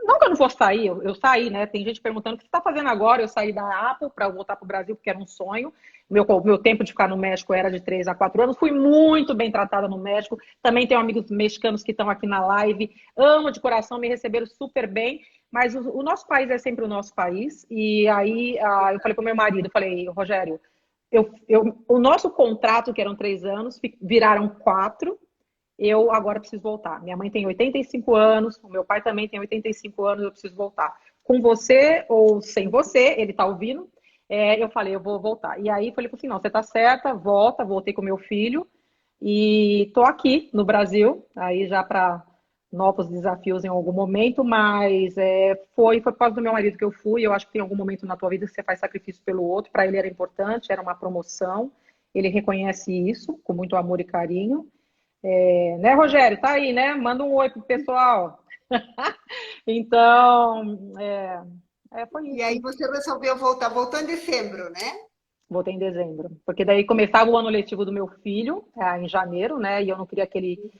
Não que eu não fosse sair, eu saí, né? Tem gente perguntando o que você está fazendo agora. Eu saí da Apple para voltar para o Brasil, porque era um sonho. Meu tempo de ficar no México era de 3 a 4 anos. Fui muito bem tratada no México. Também tenho amigos mexicanos que estão aqui na live. Amo de coração, me receberam super bem. Mas o nosso país é sempre o nosso país. E aí eu falei para o meu marido, eu falei, Rogério, o nosso contrato, que eram 3 anos, viraram 4. Eu agora preciso voltar. Minha mãe tem 85 anos, o meu pai também tem 85 anos, eu preciso voltar. Com você ou sem você, ele tá ouvindo, eu falei, eu vou voltar. E aí falei assim, não, você tá certa, voltei com meu filho e tô aqui no Brasil, aí já para novos desafios em algum momento, mas foi por causa do meu marido que eu fui. Eu acho que tem algum momento na tua vida que você faz sacrifício pelo outro, para ele era importante, era uma promoção, ele reconhece isso com muito amor e carinho. Né, Rogério? Tá aí, né? Manda um oi pro pessoal. Então, foi E isso. aí você resolveu voltar, voltou em dezembro, né? Voltei em dezembro. Porque daí começava o ano letivo do meu filho, em janeiro, né? E eu não queria que ele.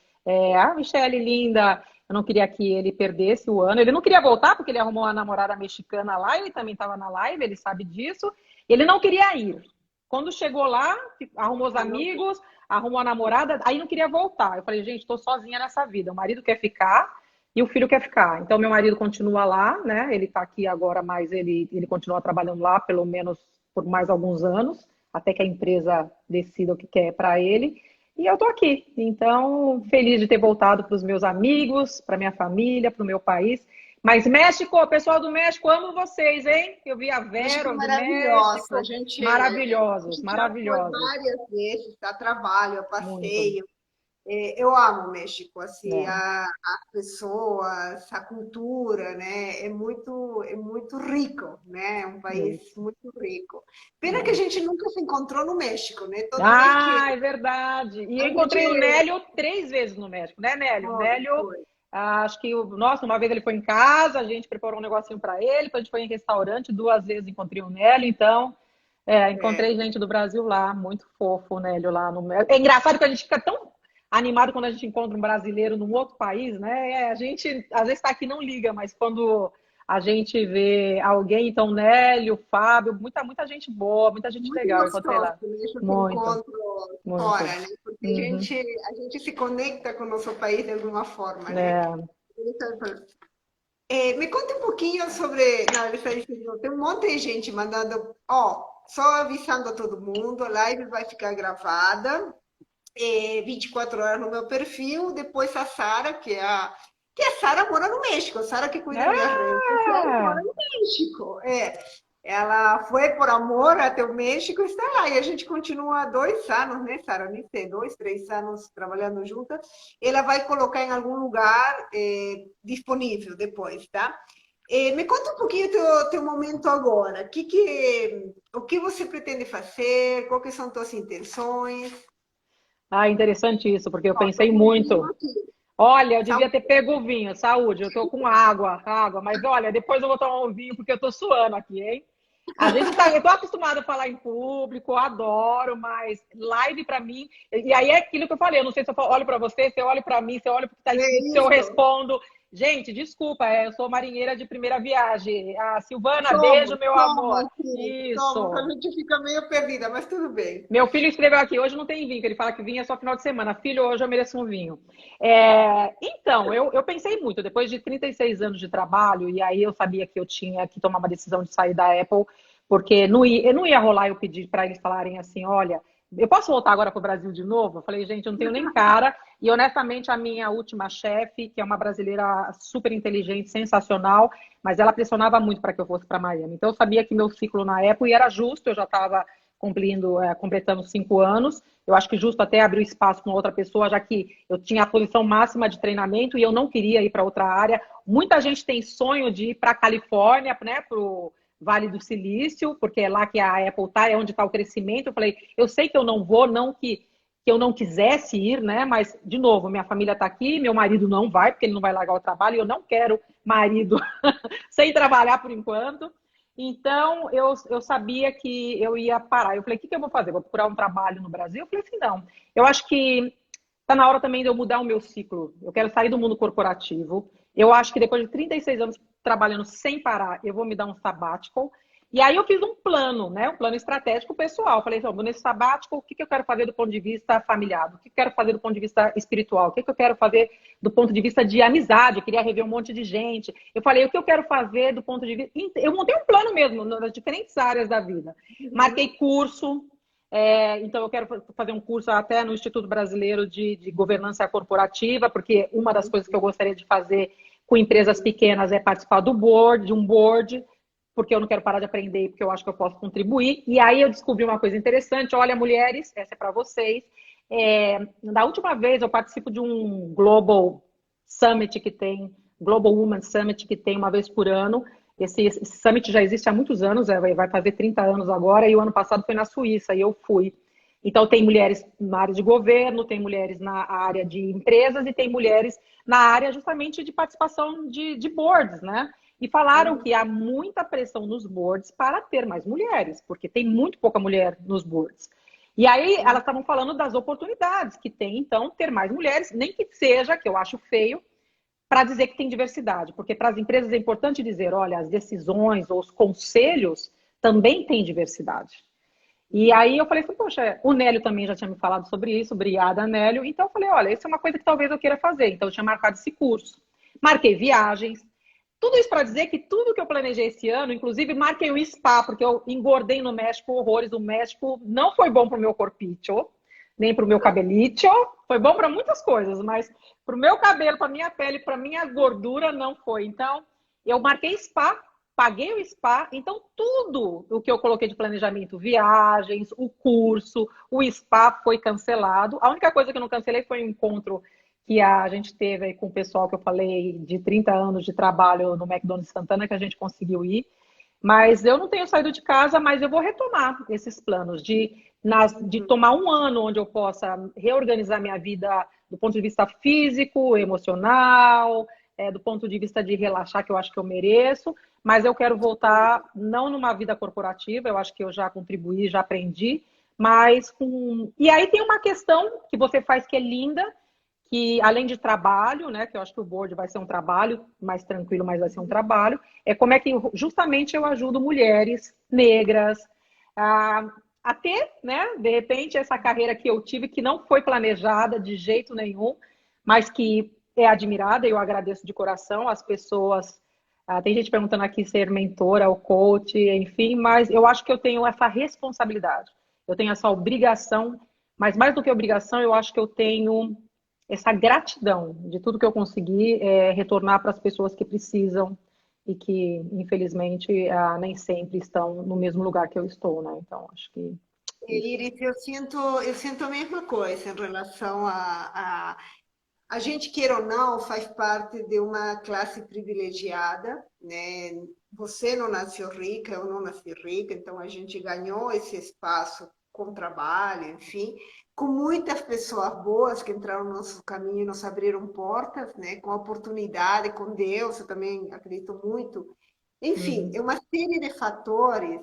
Michele, linda, eu não queria que ele perdesse o ano. Ele não queria voltar, porque ele arrumou uma namorada mexicana lá, ele também estava na live, ele sabe disso. Ele não queria ir. Quando chegou lá, arrumou os amigos, arrumou a namorada, aí não queria voltar. Eu falei, gente, estou sozinha nessa vida. O marido quer ficar e o filho quer ficar. Então, meu marido continua lá, né? Ele está aqui agora, mas ele continua trabalhando lá, pelo menos por mais alguns anos, até que a empresa decida o que quer para ele. E eu estou aqui. Então, feliz de ter voltado para os meus amigos, para minha família, para o meu país. Mas México, pessoal do México, amo vocês, hein? Eu vi a México é Vera do maravilhosa. México. Maravilhosos, Já foi maravilhosos. várias vezes a trabalho, a Muito. passeio. Eu amo o México, assim, né? as pessoas, a cultura, né? É muito rico, né? É um país Muito, muito rico. Pena que a muito. gente nunca se encontrou no México, né? Toda vez que Ah, é verdade. E a eu gente... encontrei o Nélio 3 vezes no México, né, Nélio? O Foi, Nélio, foi. acho que, nossa, uma vez ele foi em casa, a gente preparou um negocinho para ele, depois a gente foi em restaurante, 2 vezes encontrei o Nélio, então, É, encontrei gente do Brasil lá, muito fofo o Nélio lá no México. É engraçado que a gente fica tão animado quando a gente encontra um brasileiro num outro país, né? A gente, às vezes, está aqui e não liga, mas quando a gente vê alguém, então, Nélio, Fábio, muita gente boa, muita gente muito legal, eu encontrei gostoso lá. né, esse Muito. encontro fora, Muito. né? Porque Uhum. a gente se conecta com o nosso país de alguma forma, né? É. Me conta um pouquinho sobre. Não, ele está dizendo, tem um monte de gente mandando. Ó, só avisando a todo mundo, a live vai ficar gravada, 24 horas no meu perfil. Depois a Sara, que a Sara mora no México, a Sara que cuida minhas redes sociais mora Ah! no México. Ela foi por amor até o México e está lá. E a gente continua há 2 anos, né, Sara? Nem sei, 2, 3 anos trabalhando juntas. Ela vai colocar em algum lugar disponível depois, tá? Me conta um pouquinho teu momento agora. O que você pretende fazer? Quais são tuas intenções? Ah, interessante isso, porque eu Ó, tô pensei com um vinho muito. aqui. Olha, eu devia Saúde. ter pego o vinho, saúde. Eu tô com água, mas olha, depois eu vou tomar um vinho porque eu tô suando aqui, hein? Eu tô acostumada a falar em público, eu adoro, mas live pra mim, e aí é aquilo que eu falei, eu não sei se eu olho pra você, se eu olho pra mim, se eu olho pro que tá É escrito, se eu isso. respondo. Gente, desculpa, eu sou marinheira de primeira viagem. A Silvana, beijo, Somos, meu amor. somos, sim, somos. A Isso. gente fica meio perdida, mas tudo bem. Meu filho escreveu aqui, hoje não tem vinho, que ele fala que vinho é só final de semana. Filho, hoje eu mereço um vinho. Então, eu pensei muito, depois de 36 anos de trabalho, e aí eu sabia que eu tinha que tomar uma decisão de sair da Apple, porque não ia rolar eu pedir para eles falarem assim, olha, eu posso voltar agora para o Brasil de novo? Eu falei, gente, eu não tenho nem cara. E honestamente, a minha última chefe, que é uma brasileira super inteligente, sensacional, mas ela pressionava muito para que eu fosse para Miami. Então eu sabia que meu ciclo na Apple era justo, eu já estava completando 5 anos. Eu acho que justo até abrir espaço com outra pessoa, já que eu tinha a posição máxima de treinamento e eu não queria ir para outra área. Muita gente tem sonho de ir para a Califórnia, né, para o Vale do Silício, porque é lá que a Apple está, é onde está o crescimento. Eu falei, eu sei que eu não vou, não que eu não quisesse ir, né? Mas, de novo, minha família está aqui, meu marido não vai, porque ele não vai largar o trabalho, e eu não quero marido sem trabalhar por enquanto. Então, eu sabia que eu ia parar. Eu falei, o que eu vou fazer? Vou procurar um trabalho no Brasil? Eu falei assim, não. Eu acho que está na hora também de eu mudar o meu ciclo. Eu quero sair do mundo corporativo. Eu acho que depois de 36 anos trabalhando sem parar, eu vou me dar um sabbatical. E aí eu fiz um plano, né? Um plano estratégico pessoal. Falei assim, nesse sabático, o que eu quero fazer do ponto de vista familiar? O que eu quero fazer do ponto de vista espiritual? O que eu quero fazer do ponto de vista de amizade? Eu queria rever um monte de gente. Eu falei, o que eu quero fazer do ponto de vista... Eu montei um plano mesmo, nas diferentes áreas da vida. Marquei Uhum. curso, então eu quero fazer um curso até no Instituto Brasileiro de Governança Corporativa, porque uma das coisas que eu gostaria de fazer com empresas pequenas é participar do board, de um board, porque eu não quero parar de aprender, porque eu acho que eu posso contribuir. E aí eu descobri uma coisa interessante. Olha, mulheres, essa é para vocês. Da última vez eu participo de um Global Summit que tem, Global Women Summit que tem uma vez por ano. Esse summit já existe há muitos anos, vai fazer 30 anos agora, e o ano passado foi na Suíça, e eu fui. Então, tem mulheres na área de governo, tem mulheres na área de empresas e tem mulheres na área justamente de participação de boards, né? E falaram que há muita pressão nos boards para ter mais mulheres, porque tem muito pouca mulher nos boards. E aí elas estavam falando das oportunidades que tem, então, ter mais mulheres, nem que seja, que eu acho feio, para dizer que tem diversidade, porque para as empresas é importante dizer, olha, as decisões ou os conselhos também têm diversidade. E aí eu falei assim, poxa, o Nélio também já tinha me falado sobre isso, obrigada, Nélio. Então eu falei, olha, isso é uma coisa que talvez eu queira fazer. Então eu tinha marcado esse curso. Marquei viagens. Tudo isso para dizer que tudo que eu planejei esse ano, inclusive marquei o spa, porque eu engordei no México horrores. O México não foi bom para o meu corpicho, nem para o meu cabelito. Foi bom para muitas coisas, mas para o meu cabelo, para minha pele, para minha gordura, não foi. Então, eu marquei spa paguei o spa, então tudo o que eu coloquei de planejamento, viagens, o curso, o spa foi cancelado. A única coisa que eu não cancelei foi um encontro que a gente teve aí com o pessoal que eu falei de 30 anos de trabalho no McDonald's Santana, que a gente conseguiu ir. Mas eu não tenho saído de casa, mas eu vou retomar esses planos de tomar um ano onde eu possa reorganizar minha vida do ponto de vista físico, emocional, do ponto de vista de relaxar, que eu acho que eu mereço, mas eu quero voltar não numa vida corporativa, eu acho que eu já contribuí, já aprendi, mas com. E aí tem uma questão que você faz que é linda, que além de trabalho, né, que eu acho que o board vai ser um trabalho mais tranquilo, mas vai ser um trabalho, é como é que justamente eu ajudo mulheres negras a ter, né, de repente, essa carreira que eu tive, que não foi planejada de jeito nenhum, mas que é admirada, e eu agradeço de coração as pessoas. Tem gente perguntando aqui ser mentora ou coach, enfim, mas eu acho que eu tenho essa responsabilidade, eu tenho essa obrigação, mas mais do que obrigação, eu acho que eu tenho essa gratidão de tudo que eu consegui retornar para as pessoas que precisam e que, infelizmente, nem sempre estão no mesmo lugar que eu estou, né? Então, acho que isso. Iris, eu sinto a mesma coisa em relação a gente, queira ou não, faz parte de uma classe privilegiada, né? Você não nasceu rica, eu não nasci rica, então a gente ganhou esse espaço com trabalho, enfim, com muitas pessoas boas que entraram no nosso caminho e nos abriram portas, né? Com oportunidade, com Deus, eu também acredito muito. Enfim, Uhum. é uma série de fatores,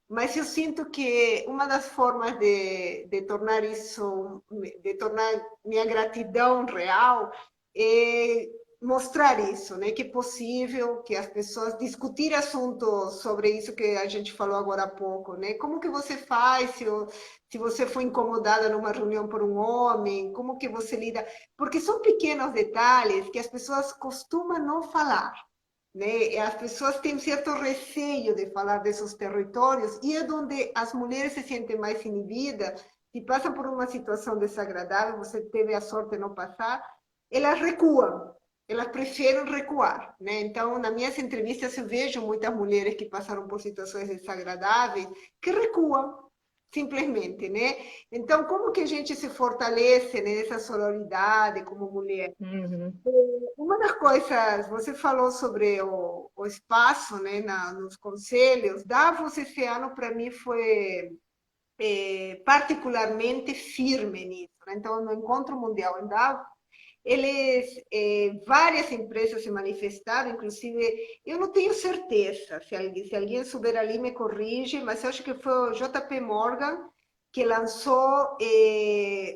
mas eu sinto que uma das formas de tornar isso, de tornar minha gratidão real, é mostrar isso, né? Que é possível que as pessoas discutir assuntos sobre isso que a gente falou agora há pouco, né? Como que você faz se você foi incomodada numa reunião por um homem? Como que você lida? Porque são pequenos detalhes que as pessoas costumam não falar, né? E as pessoas têm certo receio de falar desses territórios e é onde as mulheres se sentem mais inibidas. Se passam por uma situação desagradável, você teve a sorte de não passar, elas recuam, elas preferem recuar, né? Então, nas minhas entrevistas, eu vejo muitas mulheres que passaram por situações desagradáveis que recuam, simplesmente, né? Então, como que a gente se fortalece nessa sororidade como mulher? Uhum. Uma das coisas, você falou sobre o espaço, né, nos conselhos. Davos esse ano, para mim, foi particularmente firme nisso, né? Então, no Encontro Mundial em Davos, várias empresas se manifestaram, inclusive, eu não tenho certeza, se alguém souber ali me corrige, mas eu acho que foi o JP Morgan que lançou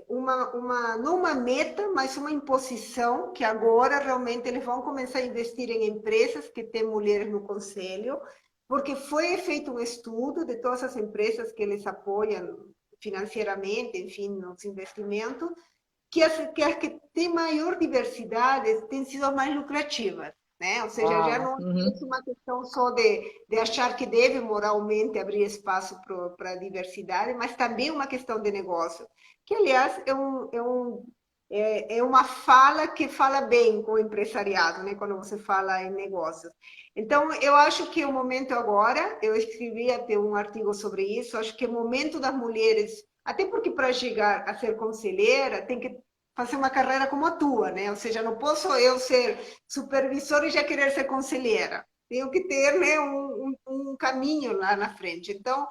não uma meta, mas uma imposição, que agora realmente eles vão começar a investir em empresas que têm mulheres no conselho, porque foi feito um estudo de todas as empresas que eles apoiam financeiramente, enfim, nos investimentos, que as que têm maior diversidade têm sido as mais lucrativas, né? Ou seja, já Uau. não Uhum. é uma questão só de achar que deve moralmente abrir espaço para a diversidade, mas também uma questão de negócio, que, aliás, é uma fala que fala bem com o empresariado, né? Quando você fala em negócios. Então, eu acho que o momento agora, eu escrevi até um artigo sobre isso, acho que é o momento das mulheres, até porque para chegar a ser conselheira tem que fazer uma carreira como a tua, né? Ou seja, não posso eu ser supervisora e já querer ser conselheira. Tenho que ter, né, um caminho lá na frente. Então,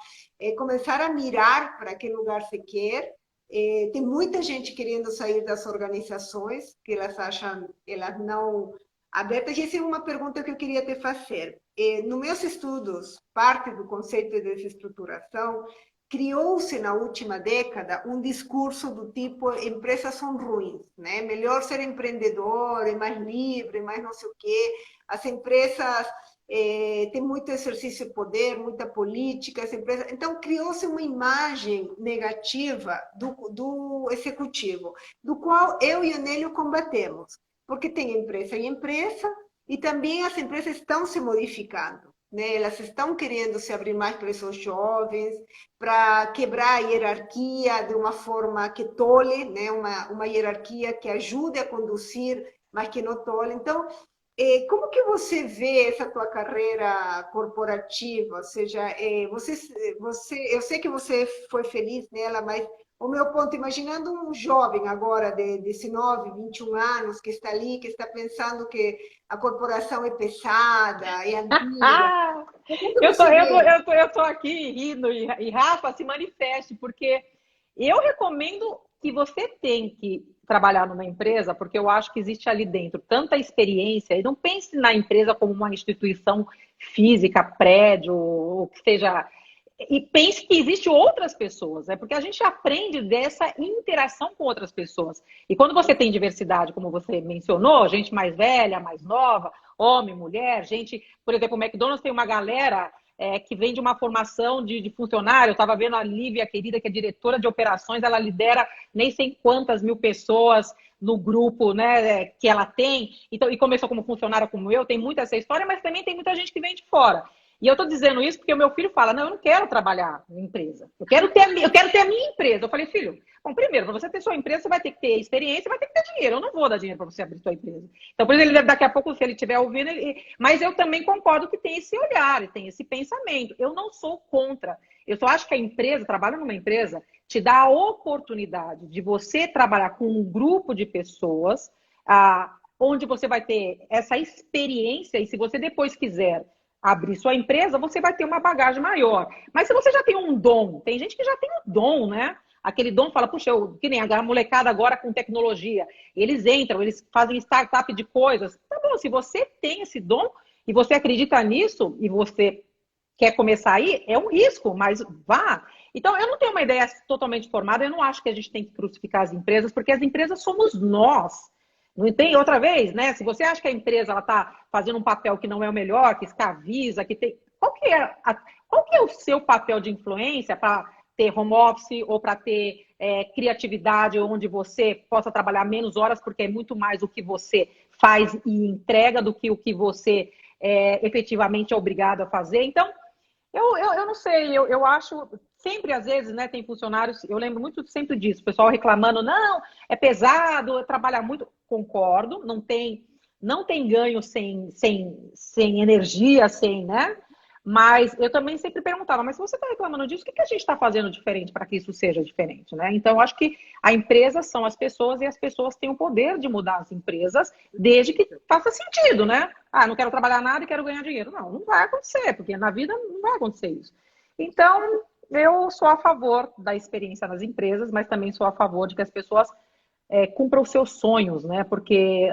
começar a mirar para que lugar se quer. Tem muita gente querendo sair das organizações, que elas acham, elas não abertas. E essa é uma pergunta que eu queria te fazer. Nos meus estudos, parte do conceito de desestruturação, criou-se na última década um discurso do tipo empresas são ruins, né? Melhor ser empreendedor, é mais livre, mais não sei o quê. As empresas têm muito exercício de poder, muita política. As empresas... Então, criou-se uma imagem negativa do executivo, do qual eu e o Nélio combatemos, porque tem empresa e empresa, e também as empresas estão se modificando, né? Elas estão querendo se abrir mais para esses jovens, para quebrar a hierarquia de uma forma que tole, né? Uma hierarquia que ajude a conduzir, mas que não tole. Então, Como que você vê essa tua carreira corporativa? Ou seja, eu sei que você foi feliz nela, mas o meu ponto, imaginando um jovem agora de 19, 21 anos, que está ali, que está pensando que a corporação é pesada, é antiga, Ah, como que você vê? eu tô aqui rindo e Rafa, se manifeste, porque eu recomendo que você tem que trabalhar numa empresa, porque eu acho que existe ali dentro tanta experiência, e não pense na empresa como uma instituição física, prédio, ou que seja. E pense que existe outras pessoas, porque a gente aprende dessa interação com outras pessoas. E quando você tem diversidade, como você mencionou, gente mais velha, mais nova, homem, mulher, gente, por exemplo, o McDonald's tem uma galera que vem de uma formação de funcionário. Eu estava vendo a Lívia, querida, que é diretora de operações, ela lidera nem sei quantas mil pessoas no grupo, né, que ela tem. Então, e começou como funcionária como eu, tem muita essa história, mas também tem muita gente que vem de fora. E eu estou dizendo isso porque o meu filho fala: não, eu não quero trabalhar em empresa. Eu quero ter a minha empresa. Eu falei: filho, bom, primeiro, para você ter sua empresa, você vai ter que ter experiência, vai ter que ter dinheiro. Eu não vou dar dinheiro para você abrir sua empresa. Então, por isso, ele daqui a pouco, se ele estiver ouvindo, mas eu também concordo que tem esse olhar, e tem esse pensamento. Eu não sou contra. Eu só acho que a empresa, trabalho numa empresa, te dá a oportunidade de você trabalhar com um grupo de pessoas, onde você vai ter essa experiência, e se você depois quiser abrir sua empresa, você vai ter uma bagagem maior. Mas se você já tem um dom, tem gente que já tem um dom, né? Aquele dom fala, puxa, que nem a molecada agora com tecnologia. Eles entram, eles fazem startup de coisas. Tá bom, se você tem esse dom e você acredita nisso e você quer começar aí, é um risco, mas vá. Então, eu não tenho uma ideia totalmente formada, eu não acho que a gente tem que crucificar as empresas, porque as empresas somos nós. Não tem outra vez, né? Se você acha que a empresa ela está fazendo um papel que não é o melhor, que escraviza, que tem. Qual que é o seu papel de influência para ter home office ou para ter criatividade, onde você possa trabalhar menos horas, porque é muito mais o que você faz e entrega do que o que você efetivamente é obrigado a fazer. Então, eu não sei, eu acho, sempre às vezes, né, tem funcionários, eu lembro muito sempre disso, o pessoal reclamando, não, é pesado, trabalhar muito, concordo, não tem ganho sem energia, sem, né? Mas eu também sempre perguntava, mas se você está reclamando disso, o que que a gente está fazendo diferente para que isso seja diferente, né? Então, eu acho que a empresa são as pessoas e as pessoas têm o poder de mudar as empresas, desde que faça sentido, né? Ah, não quero trabalhar nada e quero ganhar dinheiro. Não, não vai acontecer, porque na vida não vai acontecer isso. Então, eu sou a favor da experiência nas empresas, mas também sou a favor de que as pessoas cumpra os seus sonhos, né? Porque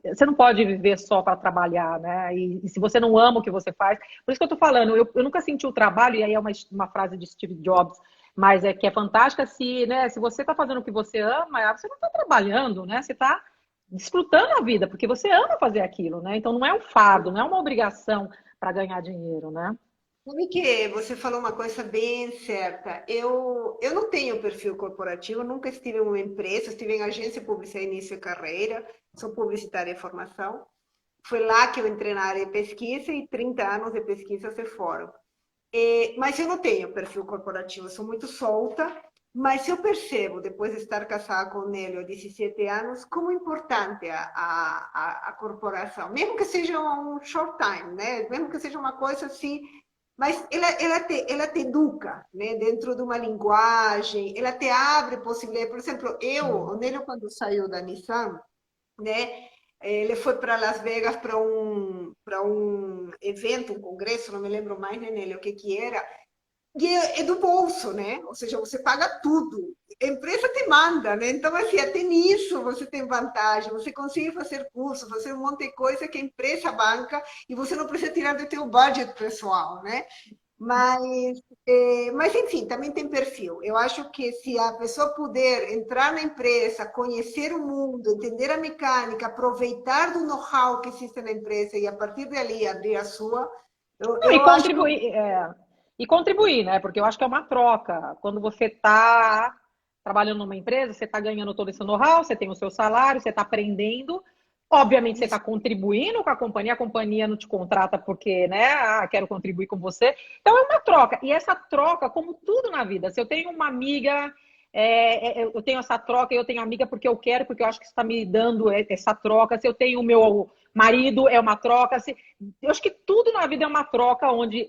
você não pode viver só para trabalhar, né? E se você não ama o que você faz, por isso que eu estou falando, eu nunca senti o trabalho, e aí é uma frase de Steve Jobs, mas que é fantástica, se você está fazendo o que você ama, você não está trabalhando, né? Você está desfrutando a vida, porque você ama fazer aquilo, né? Então não é um fardo, não é uma obrigação para ganhar dinheiro, né? Sabe que você falou uma coisa bem certa. Eu não tenho perfil corporativo, nunca estive em uma empresa, estive em agência pública início de carreira, sou publicitária de formação. Foi lá que eu entrei na área de pesquisa e 30 anos de pesquisa se foram. Mas eu não tenho perfil corporativo, eu sou muito solta, mas eu percebo, depois de estar casada com ele há 17 anos, como é importante a corporação, mesmo que seja um short time, né? Mesmo que seja uma coisa assim, mas ela te educa, né? Dentro de uma linguagem, ela te abre possibilidades. Por exemplo, o Nélio, quando saiu da Nissan, né? Ele foi para Las Vegas para um evento, um congresso, não me lembro mais, né, Nélio, o que que era, e é do bolso, né? Ou seja, você paga tudo. A empresa te manda, né? Então, assim, até nisso você tem vantagem. Você consegue fazer curso, fazer um monte de coisa que a empresa banca e você não precisa tirar do teu budget pessoal, né? Mas, enfim, também tem perfil. Eu acho que se a pessoa puder entrar na empresa, conhecer o mundo, entender a mecânica, aproveitar do know-how que existe na empresa e a partir dali abrir a sua, Não, eu acho que e contribuir, né? Porque eu acho que é uma troca. Quando você está trabalhando numa empresa, você está ganhando todo esse know-how, você tem o seu salário, você está aprendendo. Obviamente, você está contribuindo com a companhia não te contrata porque, né? Ah, quero contribuir com você. Então, é uma troca. E essa troca, como tudo na vida, se eu tenho uma amiga, eu tenho essa troca, eu tenho amiga porque eu quero, porque eu acho que está me dando essa troca. Se eu tenho marido é uma troca. Eu acho que tudo na vida é uma troca onde,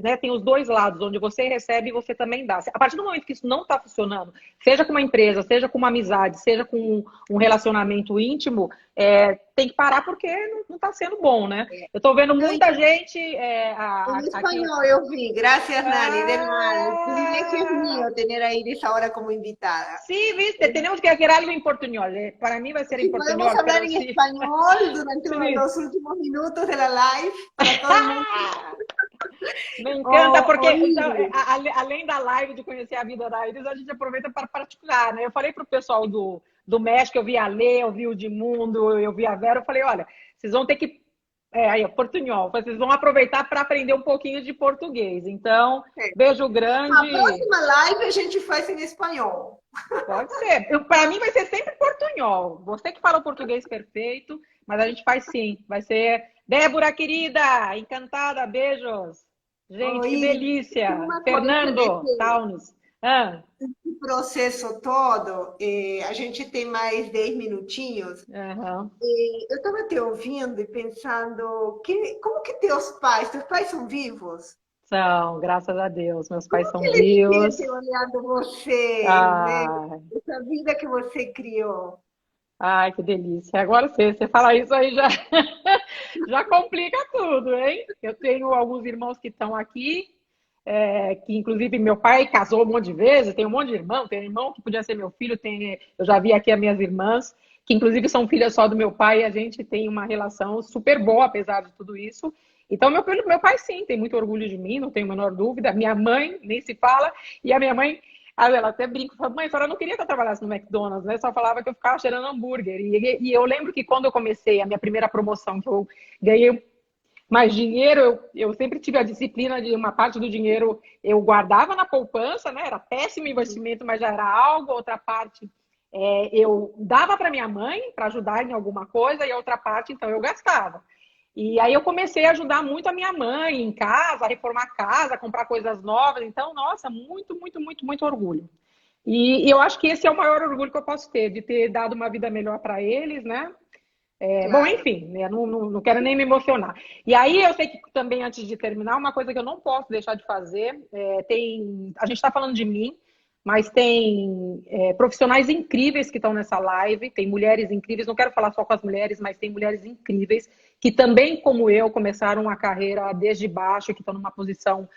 né, tem os dois lados, onde você recebe e você também dá. A partir do momento que isso não está funcionando, seja com uma empresa, seja com uma amizade, seja com um relacionamento íntimo, tem que parar porque não está sendo bom, né? Eu estou vendo Não, muita gente en aqui. español yo vi. Gracias, Nani, de más. El privilegio es Ah, mío tener a Iris ahora como invitada. sí, viste, tenemos que hacer algo en portuñol. Para mí va a ser en Si podemos portuñol, hablar pero en sí. español durante Sí. los últimos minutos de la live para todo el mundo. Me encanta, porque então, Iris, além da live de conhecer a vida da Iris, a gente aproveita para praticar, né? Eu falei para o pessoal do México, eu vi a Lê, eu vi o Dimundo, eu vi a Vera, eu falei, olha, vocês vão ter que. Aí, portunhol, vocês vão aproveitar para aprender um pouquinho de português. Então, beijo a grande. próxima live a gente faz em espanhol. Pode ser. Para mim vai ser sempre portunhol. Você que fala o português perfeito, mas a gente faz sim. Vai ser. Débora, querida, encantada, beijos. Ô, Gente, que Iris, tem delícia. uma coisa Fernando, nesse Taunes. Ah, processo todo, a gente tem mais 10 minutinhos. aham. Eu estava te ouvindo e pensando, como que teus pais são vivos? São, graças a Deus. Meus pais Como que são eles vivos. sentem olhando você, né? Ah, Essa vida que você criou? ai, que delícia. Agora você fala isso aí já, já complica tudo, hein? Eu tenho alguns irmãos que estão aqui, que inclusive meu pai casou um monte de vezes, tem um monte de irmão, tem um irmão que podia ser meu filho, eu já vi aqui as minhas irmãs, que inclusive são filhas só do meu pai, e a gente tem uma relação super boa, apesar de tudo isso. Então, meu pai sim, tem muito orgulho de mim, não tenho a menor dúvida. Minha mãe, nem se fala, e a minha mãe, ela até brinca, fala, mãe, a senhora não queria que eu trabalhasse no McDonald's, né? Só falava que eu ficava cheirando hambúrguer. E eu lembro que quando eu comecei a minha primeira promoção, que eu ganhei mais dinheiro, eu sempre tive a disciplina de uma parte do dinheiro eu guardava na poupança, né? Era péssimo investimento, mas já era algo. Outra parte eu dava para minha mãe para ajudar em alguma coisa e a outra parte, então, eu gastava. E aí eu comecei a ajudar muito a minha mãe em casa, a reformar a casa, a comprar coisas novas. Então, nossa, muito, muito, muito, muito orgulho. E eu acho que esse é o maior orgulho que eu posso ter, de ter dado uma vida melhor para eles, né? Bom, Claro. enfim, né? Não quero nem me emocionar. E aí eu sei que também, antes de terminar, uma coisa que eu não posso deixar de fazer, a gente está falando de mim, mas tem profissionais incríveis que estão nessa live, tem mulheres incríveis, não quero falar só com as mulheres, mas tem mulheres incríveis que também, como eu, começaram a carreira desde baixo, que estão numa posição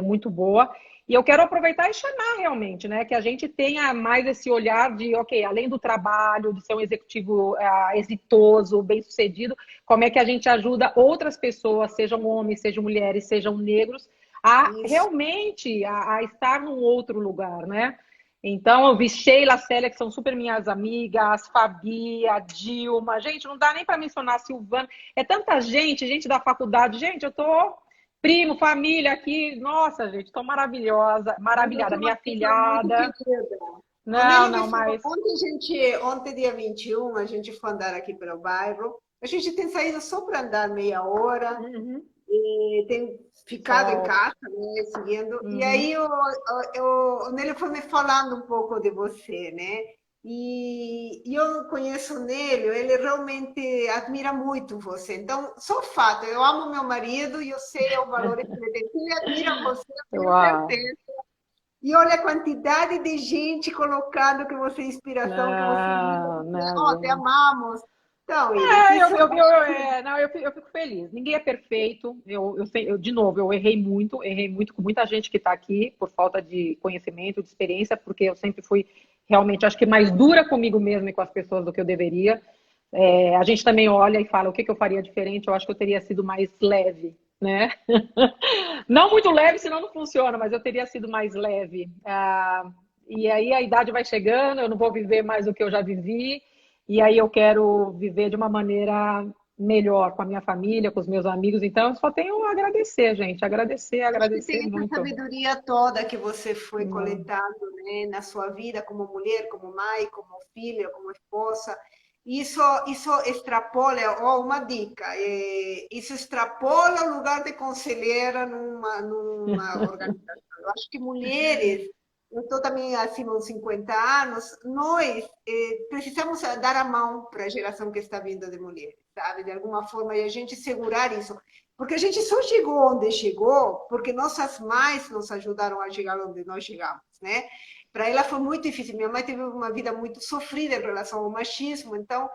muito boa. E eu quero aproveitar e chamar realmente, né? Que a gente tenha mais esse olhar de, ok, além do trabalho, de ser um executivo exitoso, bem-sucedido, como é que a gente ajuda outras pessoas, sejam homens, sejam mulheres, sejam negros, a Isso. realmente a estar num outro lugar, né? Então, eu vi Sheila, a Célia, que são super minhas amigas, Fabi, a Dilma, gente, não dá nem para mencionar a Silvana, é tanta gente, gente da faculdade, gente, eu tô primo, família aqui, nossa, gente, tô maravilhosa, Mas você maravilhada, é uma minha pessoa muito filhada, querida. A não, Nelly não, me falou, mas, ontem, dia 21, a gente foi andar aqui pelo bairro. A gente tem saído só para andar meia hora, uhum, e tem ficado em certo, casa, né, seguindo. E uhum. aí o Nélio foi me falando um pouco de você, né? E eu conheço o Nélio, ele realmente admira muito você. Então, só fato, eu amo meu marido e eu sei o valor que ele tem. Ele admira você, eu tenho Uau. certeza. E olha a quantidade de gente colocando que você é inspiração, que você é linda, Não, não, oh, te gente. amamos. Então, Iris, isso Não, eu fico feliz. Ninguém é perfeito. De novo, eu errei muito com muita gente que está aqui por falta de conhecimento, de experiência, porque eu sempre fui realmente, acho que mais dura comigo mesma e com as pessoas do que eu deveria. A gente também olha e fala o que, que eu faria diferente. Eu acho que eu teria sido mais leve, né? Não muito leve, senão não funciona, mas eu teria sido mais leve. E aí a idade vai chegando, eu não vou viver mais o que eu já vivi. E aí eu quero viver de uma maneira melhor com a minha família, com os meus amigos. Então, eu só tenho a agradecer, gente. Agradecer, acho que agradecer tem essa muito. sabedoria toda que você foi Não. coletando, né, na sua vida como mulher, como mãe, como filha, como esposa. Isso extrapola, ó, uma dica, isso extrapola o lugar de conselheira numa organização. Eu acho que mulheres eu estou também acima dos 50 anos, nós precisamos dar a mão para a geração que está vindo de mulheres, sabe? De alguma forma, e a gente segurar isso. Porque a gente só chegou onde chegou porque nossas mães nos ajudaram a chegar onde nós chegamos, né? Para ela foi muito difícil. Minha mãe teve uma vida muito sofrida em relação ao machismo, então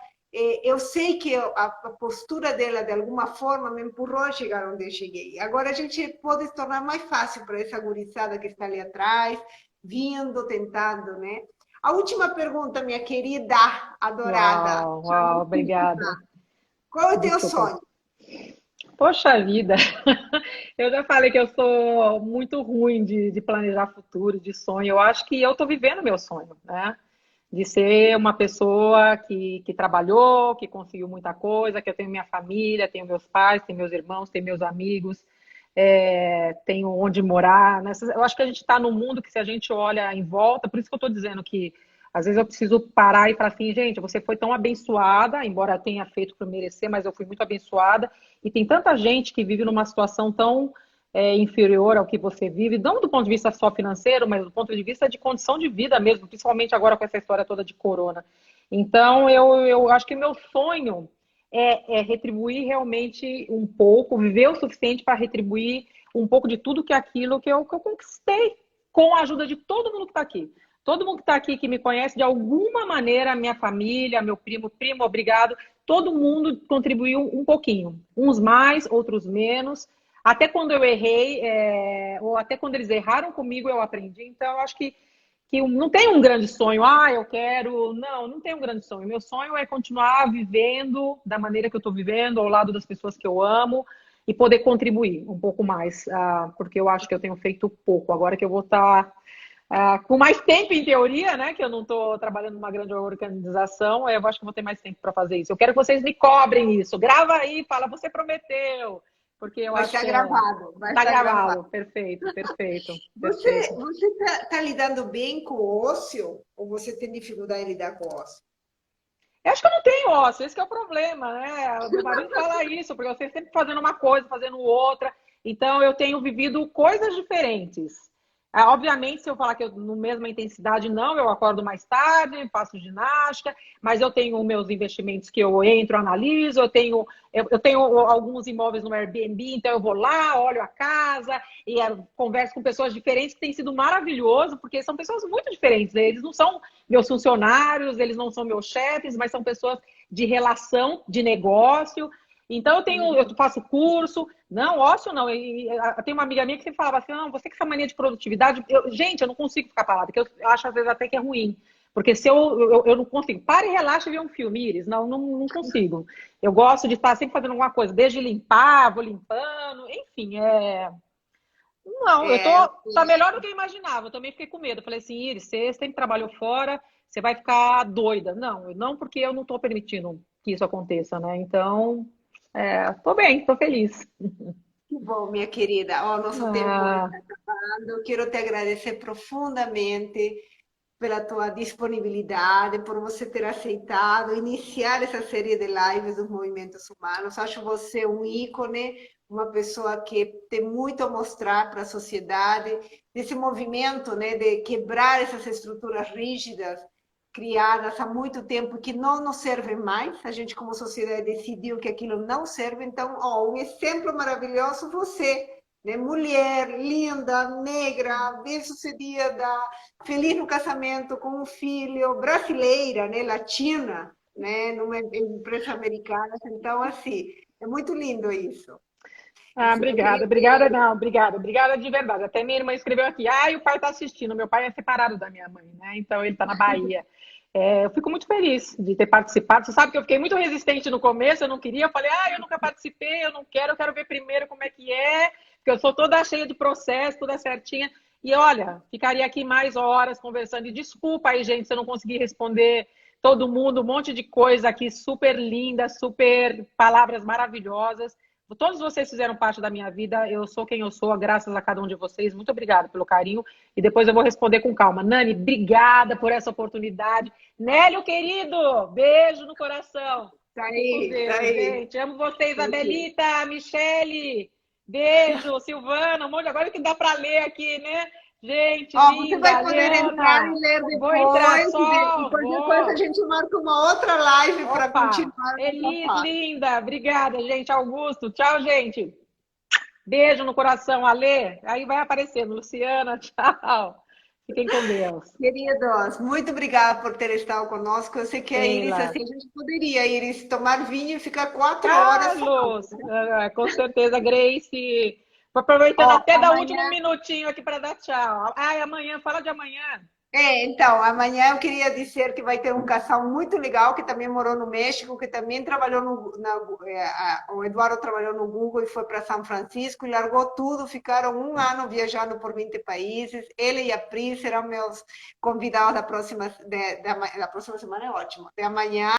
eu sei que a postura dela, de alguma forma, me empurrou a chegar onde eu cheguei. Agora a gente pode tornar mais fácil para essa gurizada que está ali atrás, vindo, tentando, né? A última pergunta, minha querida, adorada. Uau, uau, obrigada. Qual é o teu Desculpa. sonho? Poxa vida, eu já falei que eu sou muito ruim de planejar futuro, de sonho. Eu acho que eu estou vivendo meu sonho, né? De ser uma pessoa que trabalhou, que conseguiu muita coisa, que eu tenho minha família, tenho meus pais, tenho meus irmãos, tenho meus amigos, tenho onde morar. Eu acho que a gente está num mundo que, se a gente olha em volta, por isso que eu estou dizendo que às vezes eu preciso parar e falar assim, gente, você foi tão abençoada, embora tenha feito por merecer, mas eu fui muito abençoada, e tem tanta gente que vive numa situação tão inferior ao que você vive, não do ponto de vista só financeiro, mas do ponto de vista de condição de vida mesmo, principalmente agora com essa história toda de corona. Então, eu acho que meu sonho é retribuir realmente um pouco, viver o suficiente para retribuir um pouco de tudo que aquilo que eu conquistei com a ajuda de todo mundo que está aqui. Todo mundo que está aqui, que me conhece, de alguma maneira, minha família, meu primo, obrigado, todo mundo contribuiu um pouquinho. Uns mais, outros menos. Até quando eu errei, ou até quando eles erraram comigo, eu aprendi. Então, eu acho que não tem um grande sonho. Eu quero... Não tem um grande sonho. Meu sonho é continuar vivendo da maneira que eu estou vivendo, ao lado das pessoas que eu amo, e poder contribuir um pouco mais, porque eu acho que eu tenho feito pouco. Agora que eu vou estar com mais tempo, em teoria, né? Que eu não estou trabalhando numa grande organização, eu acho que vou ter mais tempo para fazer isso. Eu quero que vocês me cobrem isso. Grava aí, fala, você prometeu. Porque eu Vai acho estar que gravado, vai tá estar gravado. gravado. Perfeito, perfeito, Você perfeito. está lidando bem com o ócio ou você tem dificuldade em lidar com o ócio? Eu acho que eu não tenho ócio, esse que é o problema, né? O meu marido fala isso, porque eu estou sempre fazendo uma coisa, fazendo outra. Então, eu tenho vivido coisas diferentes. Obviamente, se eu falar que eu no mesma intensidade, não, eu acordo mais tarde, faço ginástica, mas eu tenho meus investimentos que eu entro, analiso, eu tenho alguns imóveis no Airbnb, então eu vou lá, olho a casa e converso com pessoas diferentes, que tem sido maravilhoso, porque são pessoas muito diferentes, né? Eles não são meus funcionários, eles não são meus chefes, mas são pessoas de relação, de negócio. Então eu faço curso, não, ócio não. Tem uma amiga minha que sempre falava assim, não, você com essa mania de produtividade, gente, eu não consigo ficar parada, porque eu acho às vezes até que é ruim. Porque se eu não consigo, para e relaxa e vê um filme, Iris. Não consigo. Eu gosto de estar sempre fazendo alguma coisa, desde limpar, vou limpando, enfim, Não, É, tá melhor do que eu imaginava. Eu também fiquei com medo. Eu falei assim, Iris, você sempre trabalhou fora, você vai ficar doida. Não porque eu não tô permitindo que isso aconteça, né? Então, tô bem, tô feliz. que bom, minha querida. Ó, nosso tempo Ah, está acabando. Quero te agradecer profundamente pela tua disponibilidade, por você ter aceitado iniciar essa série de lives dos movimentos humanos. Acho você um ícone, uma pessoa que tem muito a mostrar para a sociedade, desse movimento, né, de quebrar essas estruturas rígidas criadas há muito tempo que não nos servem mais. A gente, como sociedade, decidiu que aquilo não serve. Então, ó, um exemplo maravilhoso, você, né? Mulher, linda, negra, bem-sucedida, feliz no casamento, com um filho, brasileira, né? Latina, né? Numa empresa americana. Então, assim, é muito lindo isso. Eu queria... obrigada, não, obrigada de verdade. Até minha irmã escreveu aqui, o pai tá assistindo, meu pai é separado da minha mãe, né? Então ele tá na Bahia. Eu fico muito feliz de ter participado. Você sabe que eu fiquei muito resistente no começo, eu não queria, eu falei, eu nunca participei, eu não quero, eu quero ver primeiro como é que é, porque eu sou toda cheia de processo, toda certinha. E olha, ficaria aqui mais horas conversando. E desculpa aí, gente, se eu não consegui responder todo mundo, um monte de coisa aqui super linda, super palavras maravilhosas. Todos vocês fizeram parte da minha vida, eu sou quem eu sou, graças a cada um de vocês. Muito obrigada pelo carinho. E depois eu vou responder com calma. Nani, obrigada por essa oportunidade. Nélio, querido, beijo no coração. Tá Fiquem com aí, tá Deus, aí. gente. Amo vocês, Tá aí. Abelita, Michele. Beijo, Silvana, um monte. Agora que dá para ler aqui, né? Gente, Ó, você vai linda, poder entrar e Leana. ler Vou entrar depois, e só, qualquer coisa a vou. gente marca uma outra live para Opa! continuar nessa Elis, fala. linda. Obrigada, gente. Augusto. Tchau, gente. Beijo no coração, Alê. Aí vai aparecendo. Luciana, tchau. Fiquem com Deus. Queridos, muito obrigada por ter estado conosco. Eu sei que a Iris, Sheila. assim, a gente poderia, Iris, tomar vinho e ficar 4 horas falando. Carlos. Com certeza, Grace. Aproveitando Ó, até dar o último amanhã. minutinho aqui para dar tchau. Ai, amanhã, fala de amanhã. Então, amanhã eu queria dizer que vai ter um casal muito legal que também morou no México, que também trabalhou o Eduardo trabalhou no Google e foi para São Francisco e largou tudo, ficaram um ano viajando por 20 países. Ele e a Pri serão meus convidados da próxima semana, é ótimo, de amanhã.